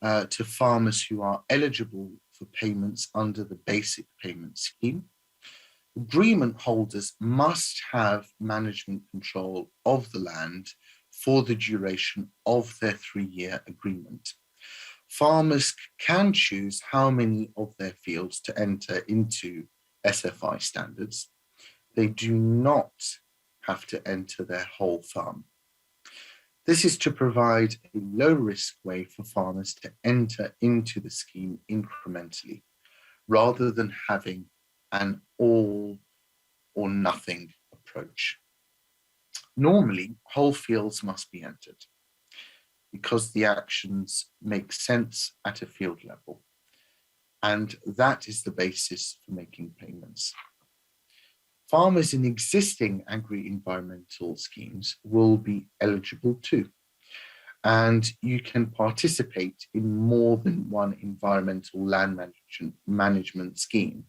to farmers who are eligible for payments under the basic payment scheme. Agreement holders must have management control of the land for the duration of their 3-year agreement. Farmers can choose how many of their fields to enter into SFI standards. They do not have to enter their whole farm. This is to provide a low-risk way for farmers to enter into the scheme incrementally, rather than having an all or nothing approach. Normally, whole fields must be entered because the actions make sense at a field level, and that is the basis for making payments. Farmers in existing agri-environmental schemes will be eligible too, and you can participate in more than one environmental land management scheme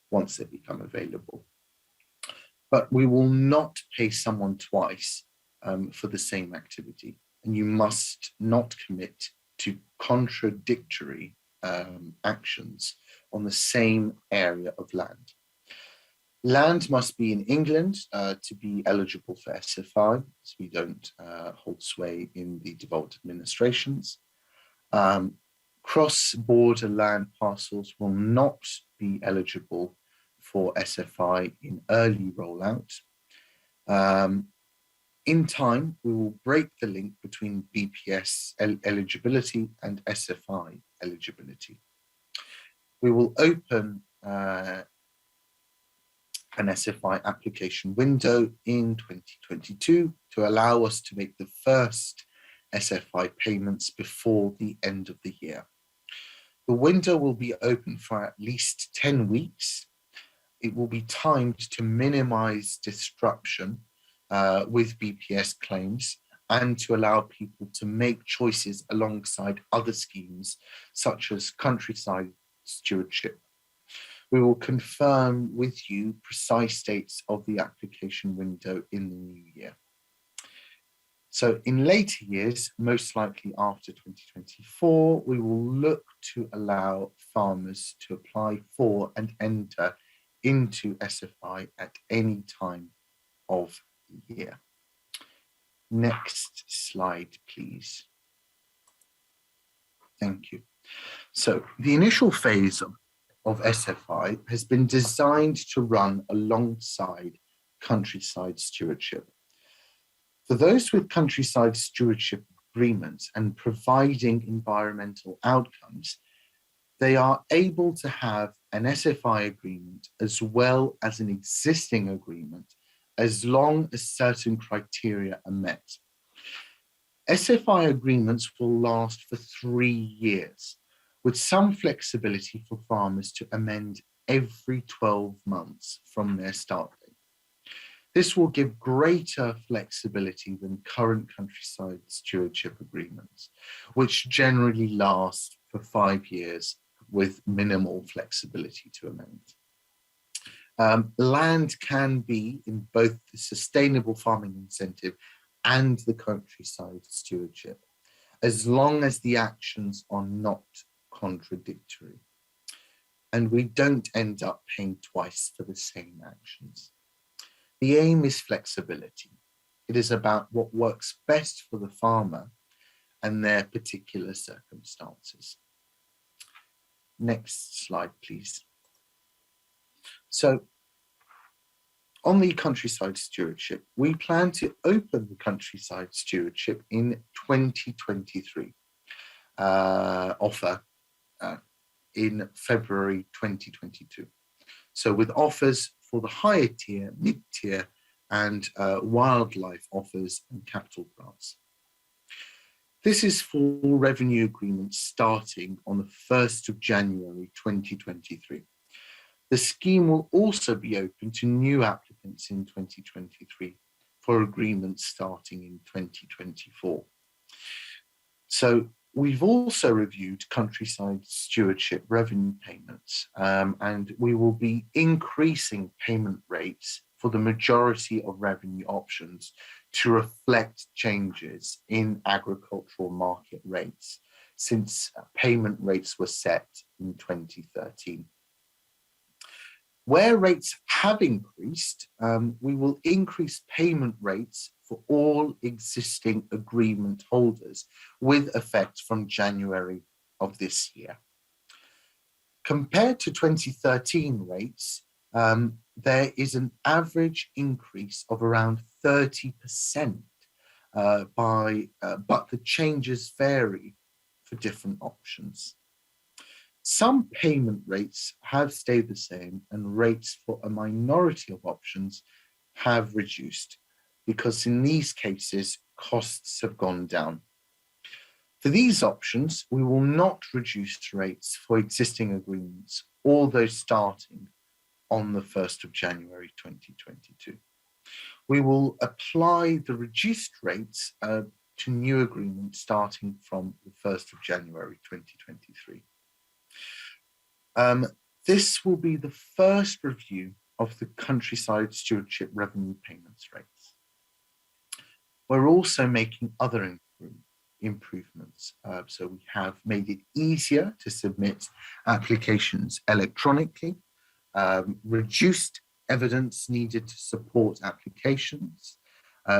once they become available. But we will not pay someone twice for the same activity, and you must not commit to contradictory actions on the same area of land. Land must be in England to be eligible for SFI, as we don't hold sway in the devolved administrations. Cross-border land parcels will not be eligible for SFI in early rollout. In time, we will break the link between BPS eligibility and SFI eligibility. We will open an SFI application window in 2022 to allow us to make the first SFI payments before the end of the year. The window will be open for at least 10 weeks. It will be timed to minimize disruption with BPS claims and to allow people to make choices alongside other schemes such as countryside stewardship. We will confirm with you precise dates of the application window in the new year. So in later years, most likely after 2024, we will look to allow farmers to apply for and enter into SFI at any time of the year. Next slide, please. Thank you. So the initial phase of SFI has been designed to run alongside countryside stewardship. For those with countryside stewardship agreements and providing environmental outcomes, they are able to have an SFI agreement as well as an existing agreement as long as certain criteria are met. SFI agreements will last for 3 years, with some flexibility for farmers to amend every 12 months from their start date. This will give greater flexibility than current countryside stewardship agreements, which generally last for 5 years with minimal flexibility to amend. Land can be in both the sustainable farming incentive and the countryside stewardship, as long as the actions are not contradictory. And we don't end up paying twice for the same actions. The aim is flexibility. It is about what works best for the farmer and their particular circumstances. Next slide, please. So on the countryside stewardship, we plan to open the countryside stewardship in 2023, offer in February 2022. So with offers for the higher tier, mid-tier, and wildlife offers and capital grants. This is for revenue agreements starting on the 1st of January 2023. The scheme will also be open to new applicants in 2023 for agreements starting in 2024. So we've also reviewed countryside stewardship revenue payments, and we will be increasing payment rates for the majority of revenue options to reflect changes in agricultural market rates since payment rates were set in 2013. Where rates have increased, we will increase payment rates for all existing agreement holders with effect from January of this year. Compared to 2013 rates, there is an average increase of around 30%, but the changes vary for different options. Some payment rates have stayed the same, and rates for a minority of options have reduced, because in these cases, costs have gone down. For these options, we will not reduce rates for existing agreements or those starting on the 1st of January 2022. We will apply the reduced rates to new agreements starting from the 1st of January 2023. This will be the first review of the countryside stewardship revenue payments rates. We're also making other improvements. So we have made it easier to submit applications electronically, reduced evidence needed to support applications,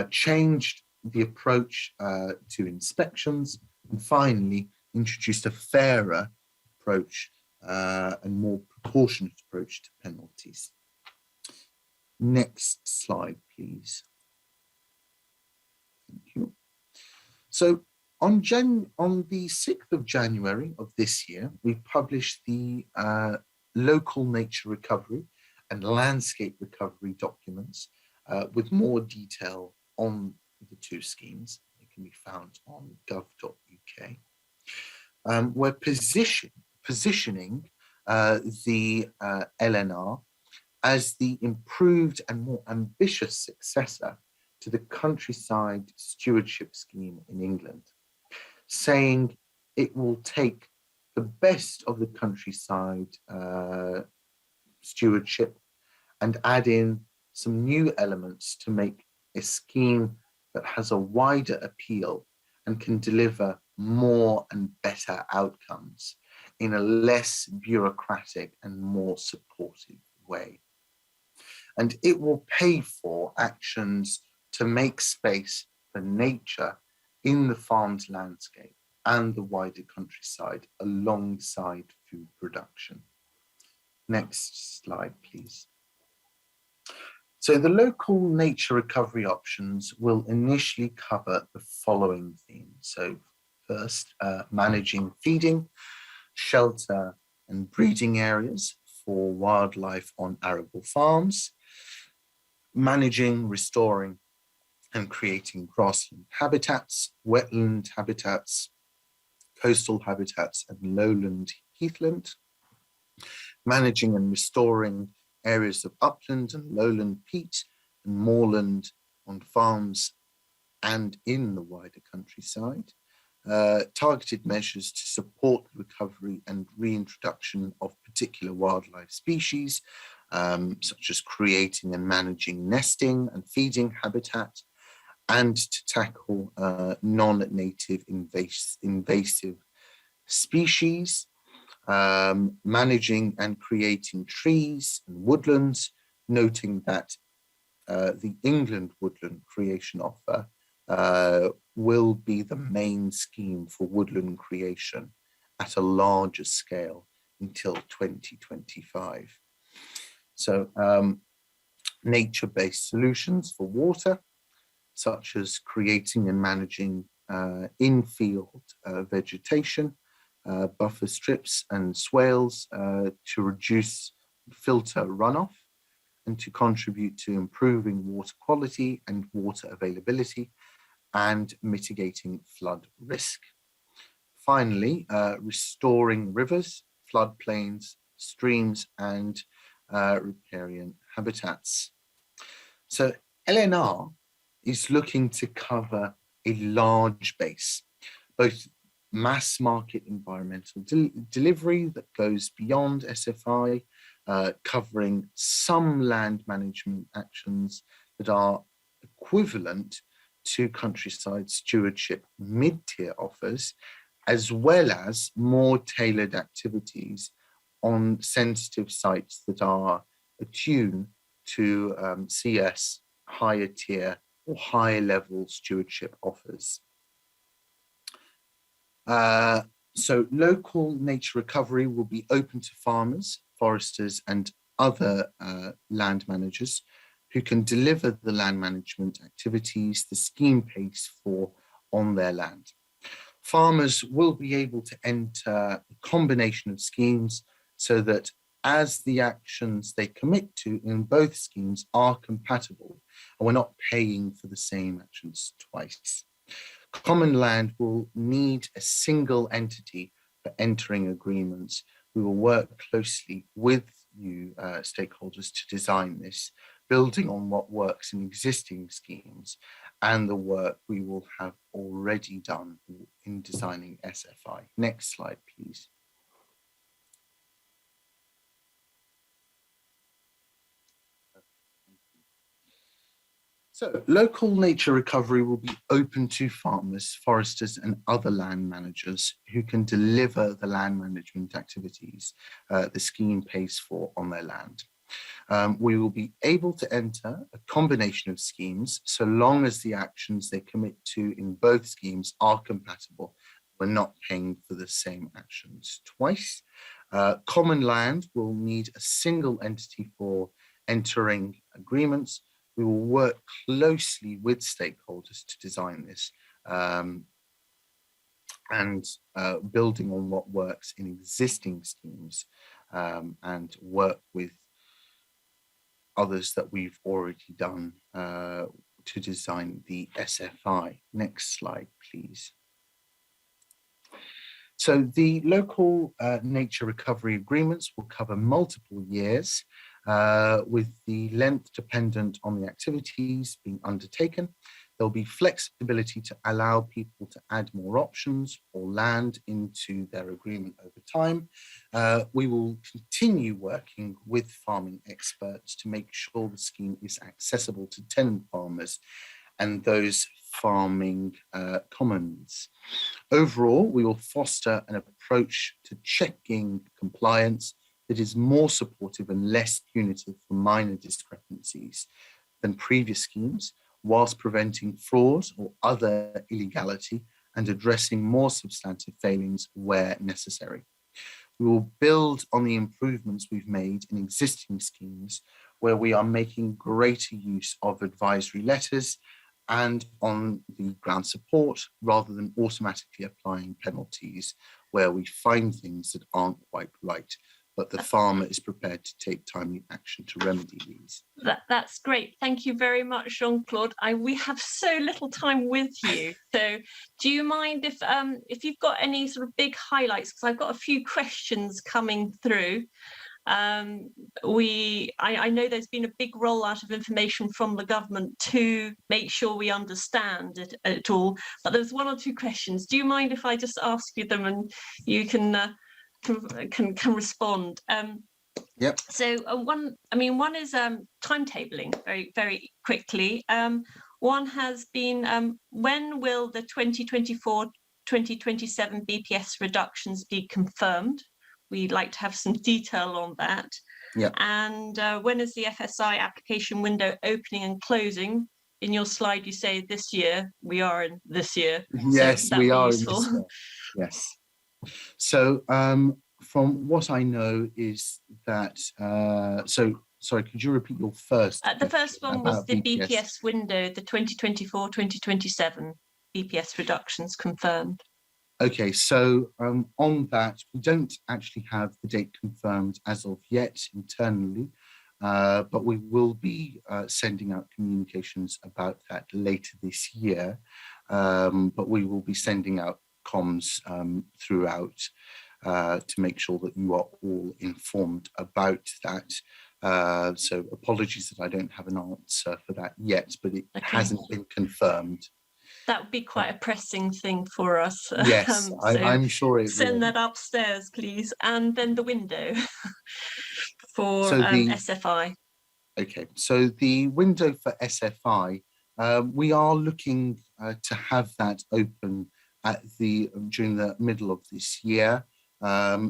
changed the approach to inspections, and finally introduced a fairer approach and more proportionate approach to penalties. Next slide, please. Thank you. So on the 6th of January of this year, we published the local nature recovery and landscape recovery documents with more detail on the two schemes. They can be found on gov.uk. We're positioning the LNR as the improved and more ambitious successor to the countryside stewardship scheme in England, saying it will take the best of the countryside stewardship and add in some new elements to make a scheme that has a wider appeal and can deliver more and better outcomes in a less bureaucratic and more supportive way. And it will pay for actions to make space for nature in the farm's landscape and the wider countryside alongside food production. Next slide, please. So the local nature recovery options will initially cover the following themes. So first, managing feeding, shelter and breeding areas for wildlife on arable farms, managing, restoring and creating grassland habitats, wetland habitats, coastal habitats and lowland heathland, managing and restoring areas of upland and lowland peat and moorland on farms and in the wider countryside, targeted measures to support the recovery and reintroduction of particular wildlife species, such as creating and managing nesting and feeding habitat, and to tackle non-native invasive species, managing and creating trees and woodlands, noting that the England Woodland Creation Offer will be the main scheme for woodland creation at a larger scale until 2025. So nature-based solutions for water, such as creating and managing in-field vegetation, buffer strips and swales to reduce filter runoff and to contribute to improving water quality and water availability and mitigating flood risk. Finally, restoring rivers, floodplains, streams and riparian habitats. So LNR is looking to cover a large base, both mass market environmental delivery that goes beyond SFI, covering some land management actions that are equivalent to countryside stewardship mid-tier offers, as well as more tailored activities on sensitive sites that are attuned to CS higher tier or higher level stewardship offers. So local nature recovery will be open to farmers, foresters and other land managers who can deliver the land management activities the scheme pays for on their land. Farmers will be able to enter a combination of schemes so that as the actions they commit to in both schemes are compatible, and we're not paying for the same actions twice. Common land will need a single entity for entering agreements. We will work closely with you stakeholders to design this, building on what works in existing schemes and the work we will have already done in designing SFI. Next slide, please. So local nature recovery will be open to farmers, foresters and other land managers who can deliver the land management activities the scheme pays for on their land. We will be able to enter a combination of schemes so long as the actions they commit to in both schemes are compatible. We're not paying for the same actions twice. Common land will need a single entity for entering agreements. We will work closely with stakeholders to design this and building on what works in existing schemes and work with others that we've already done to design the SFI. Next slide, please. So the local nature recovery agreements will cover multiple years with the length dependent on the activities being undertaken. There'll be flexibility to allow people to add more options or land into their agreement over time. We will continue working with farming experts to make sure the scheme is accessible to tenant farmers and those farming commons. Overall, we will foster an approach to checking compliance that is more supportive and less punitive for minor discrepancies than previous schemes, whilst preventing fraud or other illegality and addressing more substantive failings where necessary. We will build on the improvements we've made in existing schemes where we are making greater use of advisory letters and on the ground support rather than automatically applying penalties where we find things that aren't quite right, but the farmer is prepared to take timely action to remedy these. That's great. Thank you very much, Jean-Claude. We have so little time with you. So do you mind if you've got any sort of big highlights, because I've got a few questions coming through. I know there's been a big rollout of information from the government to make sure we understand it all, but there's one or two questions. Do you mind if I just ask you them and you can respond? Yep. So one is timetabling very, very quickly. One has been, when will the 2024-2027 BPS reductions be confirmed? We'd like to have some detail on that. Yeah. And when is the FSI application window opening and closing? In your slide, you say this year. We are in this year. Yes, so we are useful. in this year. Yes. So from what I know is that, sorry, could you repeat your first? The first one was the BPS. BPS window, the 2024-2027 BPS reductions confirmed. Okay, so on that, we don't actually have the date confirmed as of yet internally, but we will be sending out communications about that later this year. But we will be sending out comms throughout to make sure that you are all informed about that. So apologies that I don't have an answer for that yet, but it hasn't been confirmed. That would be quite a pressing thing for us. Yes, so I'm sure it send will. that upstairs, please. And then the window for So SFI. Okay, so the window for SFI, we are looking to have that open during the middle of this year.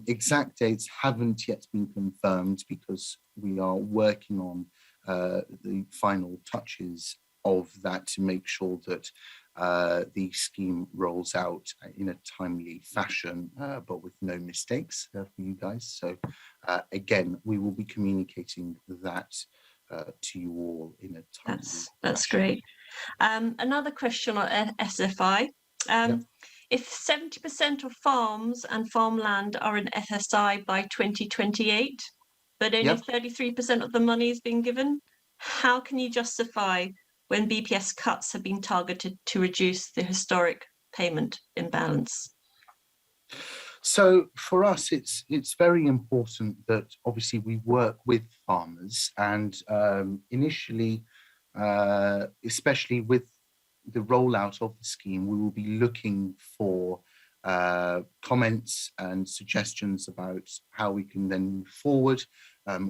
Exact dates haven't yet been confirmed because we are working on the final touches of that to make sure that the scheme rolls out in a timely fashion, but with no mistakes for you guys. So again, we will be communicating that to you all in a timely That's fashion. great. Another question on SFI. If 70% of farms and farmland are in FSI by 2028, but only 33% of the money is being given, how can you justify when BPS cuts have been targeted to reduce the historic payment imbalance? So for us, it's very important that obviously we work with farmers, and initially, especially with the rollout of the scheme, we will be looking for comments and suggestions about how we can then move forward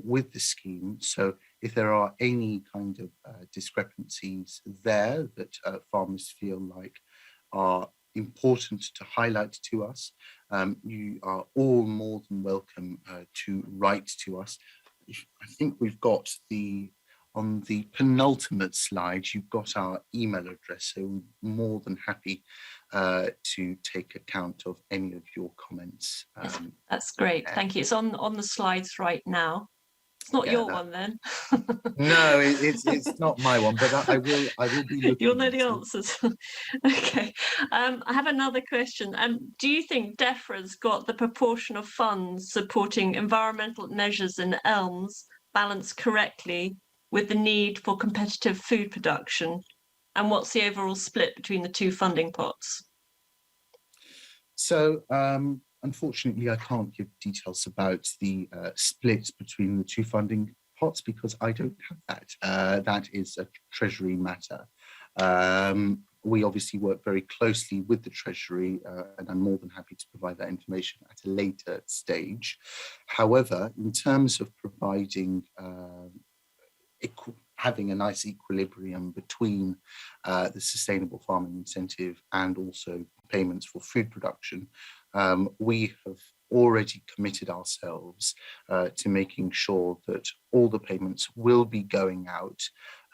with the scheme. So if there are any kind of discrepancies there that farmers feel like are important to highlight to us, you are all more than welcome to write to us. I think we've got on the penultimate slide, you've got our email address, so we're more than happy to take account of any of your comments. That's great, thank you. It's on the slides right now. It's not your one then. No, it's not my one, but I will be looking. You'll know the answers. Okay. I have another question. Do you think DEFRA's got the proportion of funds supporting environmental measures in elms balanced correctly with the need for competitive food production? And what's the overall split between the two funding pots? So unfortunately, I can't give details about the split between the two funding pots because I don't have that. That is a Treasury matter. We obviously work very closely with the Treasury, and I'm more than happy to provide that information at a later stage. However, in terms of providing having a nice equilibrium between the sustainable farming incentive and also payments for food production, we have already committed ourselves to making sure that all the payments will be going out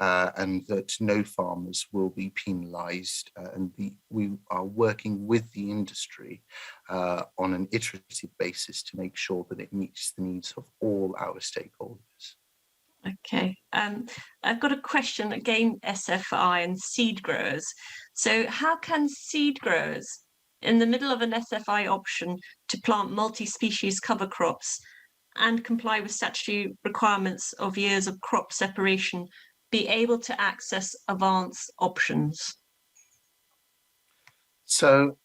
and that no farmers will be penalised, and we are working with the industry on an iterative basis to make sure that it meets the needs of all our stakeholders. Okay, I've got a question again, SFI and seed growers. So how can seed growers in the middle of an SFI option to plant multi-species cover crops and comply with statutory requirements of years of crop separation be able to access advance options? So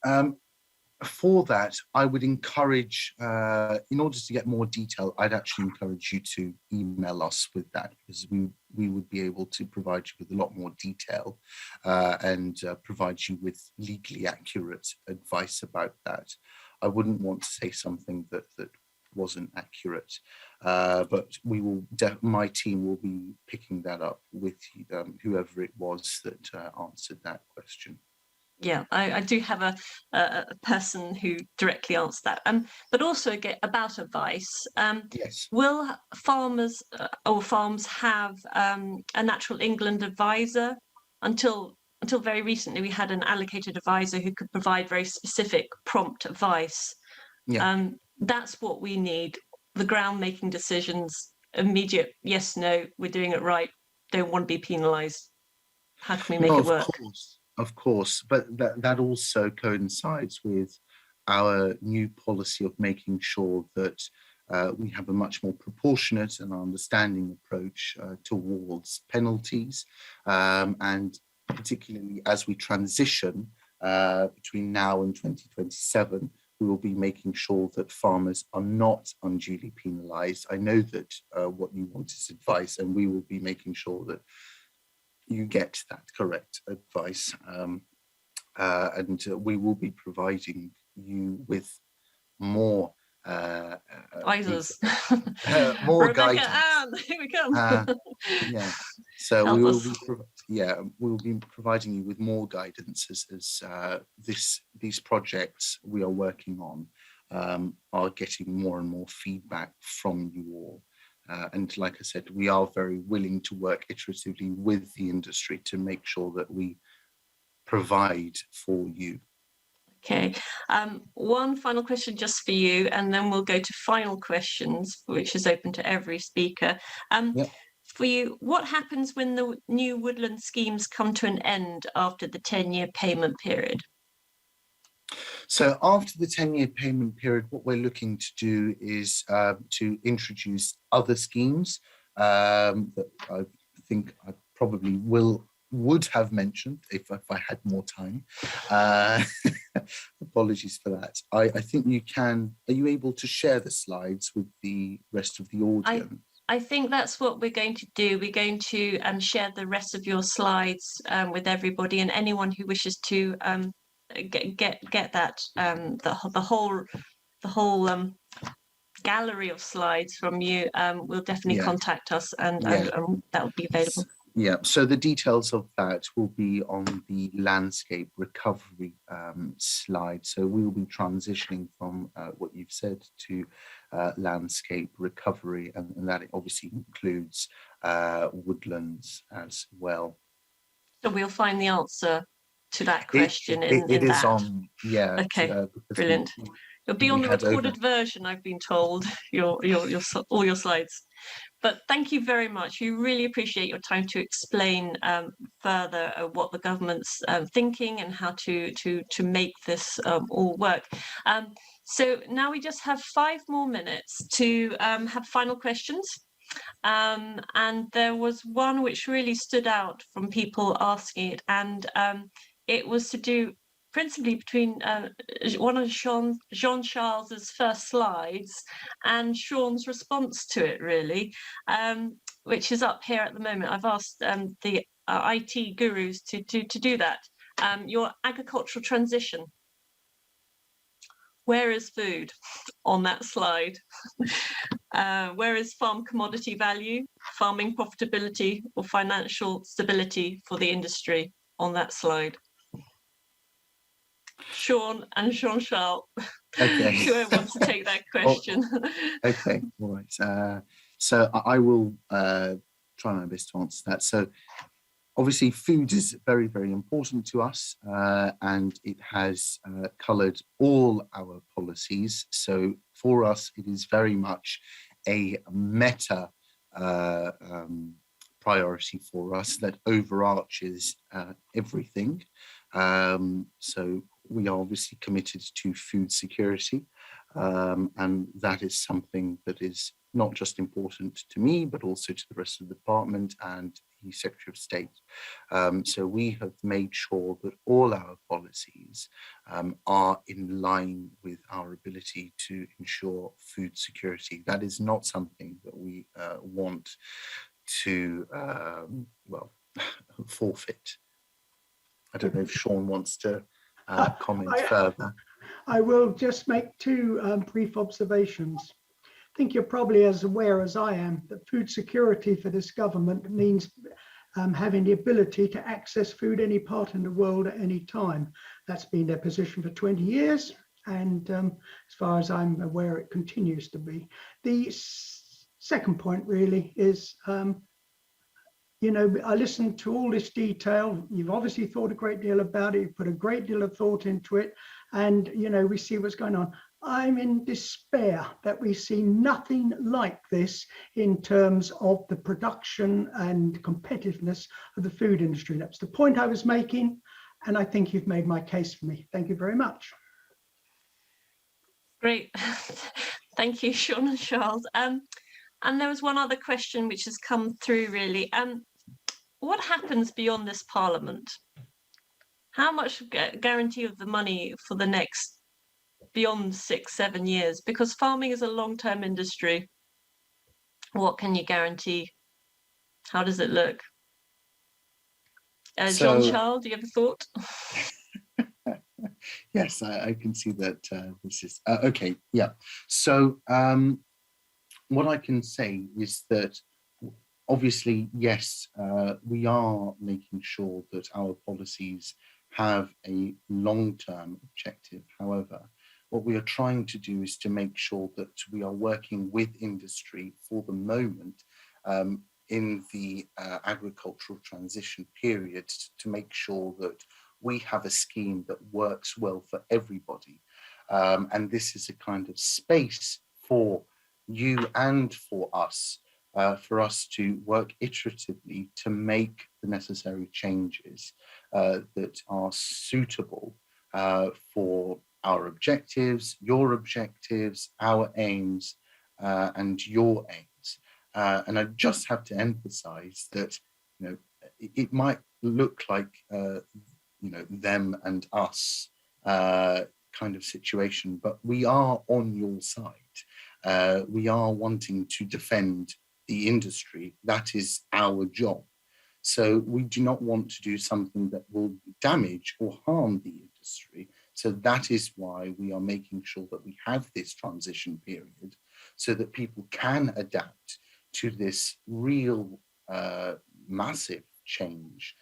for that, I would encourage, in order to get more detail, I'd actually encourage you to email us with that, because we would be able to provide you with a lot more detail and provide you with legally accurate advice about that. I wouldn't want to say something that wasn't accurate, but we will. My team will be picking that up with whoever it was that answered that question. Yeah, I do have a person who directly answered that. But also about advice. Yes. Will farmers or farms have a Natural England advisor? Until very recently, we had an allocated advisor who could provide very specific prompt advice. Yeah. That's what we need. The ground making decisions, immediate yes, no, we're doing it right. Don't want to be penalised. How can we make it work? Of course, but that also coincides with our new policy of making sure that we have a much more proportionate and understanding approach towards penalties, and particularly as we transition between now and 2027, we will be making sure that farmers are not unduly penalised. I know that what you want is advice, and we will be making sure that you get that correct advice, and we will be providing you with more advisors. more Rebecca, guidance. here we come. Yeah, so we will be providing you with more guidance as these projects we are working on are getting more and more feedback from you all. And like I said, we are very willing to work iteratively with the industry to make sure that we provide for you. Okay, one final question just for you, and then we'll go to final questions, which is open to every speaker. Yep. For you, what happens when the new woodland schemes come to an end after the 10-year payment period? So after the 10-year payment period, what we're looking to do is to introduce other schemes that I think I probably would have mentioned if I had more time. Apologies for that. I think you can. Are you able to share the slides with the rest of the audience? I think that's what we're going to do. We're going to share the rest of your slides with everybody, and anyone who wishes to get that the whole gallery of slides from you will definitely contact us, and that will be available. Yeah, so the details of that will be on the landscape recovery slide. So we will be transitioning from what you've said to landscape recovery, and that obviously includes woodlands as well. So we'll find the answer to that question it in is that. on, Okay, brilliant. It'll be on the recorded version, I've been told, all your slides. But thank you very much. We really appreciate your time to explain further what the government's thinking and how to make this all work. So now we just have 5 more minutes to have final questions. And there was one which really stood out from people asking it, and it was to do principally between one of Jean-Charles's first slides and Sean's response to it, really, which is up here at the moment. I've asked the IT gurus to do that. Your agricultural transition. Where is food on that slide? Where is farm commodity value, farming profitability, or financial stability for the industry on that slide? Sean and Jean-Charles, okay. whoever wants to take that question. Okay, all right. So I will try my best to answer that. So obviously food is very, very important to us, and it has coloured all our policies. So for us, it is very much a meta priority for us that overarches everything. So we are obviously committed to food security, and that is something that is not just important to me, but also to the rest of the department and the Secretary of State. So we have made sure that all our policies are in line with our ability to ensure food security. That is not something that we want to, forfeit. I don't know if Sean wants to comment further. I will just make 2 brief observations. I think you're probably as aware as I am that food security for this government means having the ability to access food any part in the world at any time. That's been their position for 20 years, and as far as I'm aware, it continues to be. The second point really is, you know, I listened to all this detail. You've obviously thought a great deal about it. You've put a great deal of thought into it, and you know, we see what's going on. I'm in despair that we see nothing like this in terms of the production and competitiveness of the food industry. That's the point I was making, and I think you've made my case for me. Thank you very much. Great. Thank you, Sean and Charles. And there was one other question which has come through, really. What happens beyond this Parliament? How much guarantee of the money for the next beyond 6-7 years? Because farming is a long-term industry. What can you guarantee? How does it look? Jean-Charles, do you have a thought? Yes, I can see that this is okay. Yeah. So what I can say is that obviously, yes, we are making sure that our policies have a long-term objective. However, what we are trying to do is to make sure that we are working with industry for the moment in the agricultural transition period to make sure that we have a scheme that works well for everybody. And this is a kind of space for you and for us to work iteratively to make the necessary changes that are suitable for our objectives, your objectives, our aims, and your aims. And I just have to emphasize that, you know, it might look like, you know, them and us kind of situation, but we are on your side. We are wanting to defend the industry. That is our job. So we do not want to do something that will damage or harm the industry. So that is why we are making sure that we have this transition period so that people can adapt to this real massive change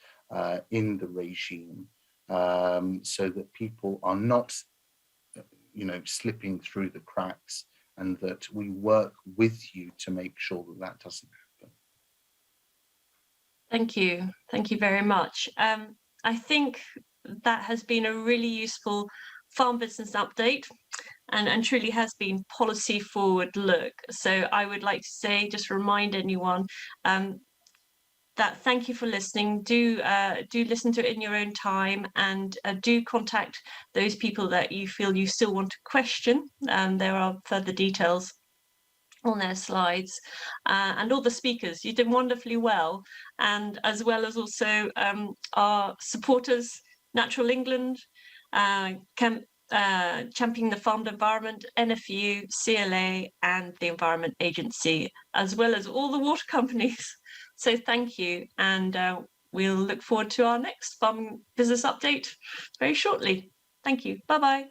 in the regime, so that people are not, you know, slipping through the cracks, and that we work with you to make sure that that doesn't happen. Thank you very much. I think that has been a really useful farm business update, and truly has been policy forward look. So I would like to say, just remind anyone that thank you for listening. Do listen to it in your own time, and do contact those people that you feel you still want to question. There are further details on their slides, and all the speakers. You did wonderfully well, and as well as also our supporters, Natural England, Championing the Farmed Environment, NFU, CLA, and the Environment Agency, as well as all the water companies. So thank you, and we'll look forward to our next farming business update very shortly. Thank you. Bye-bye.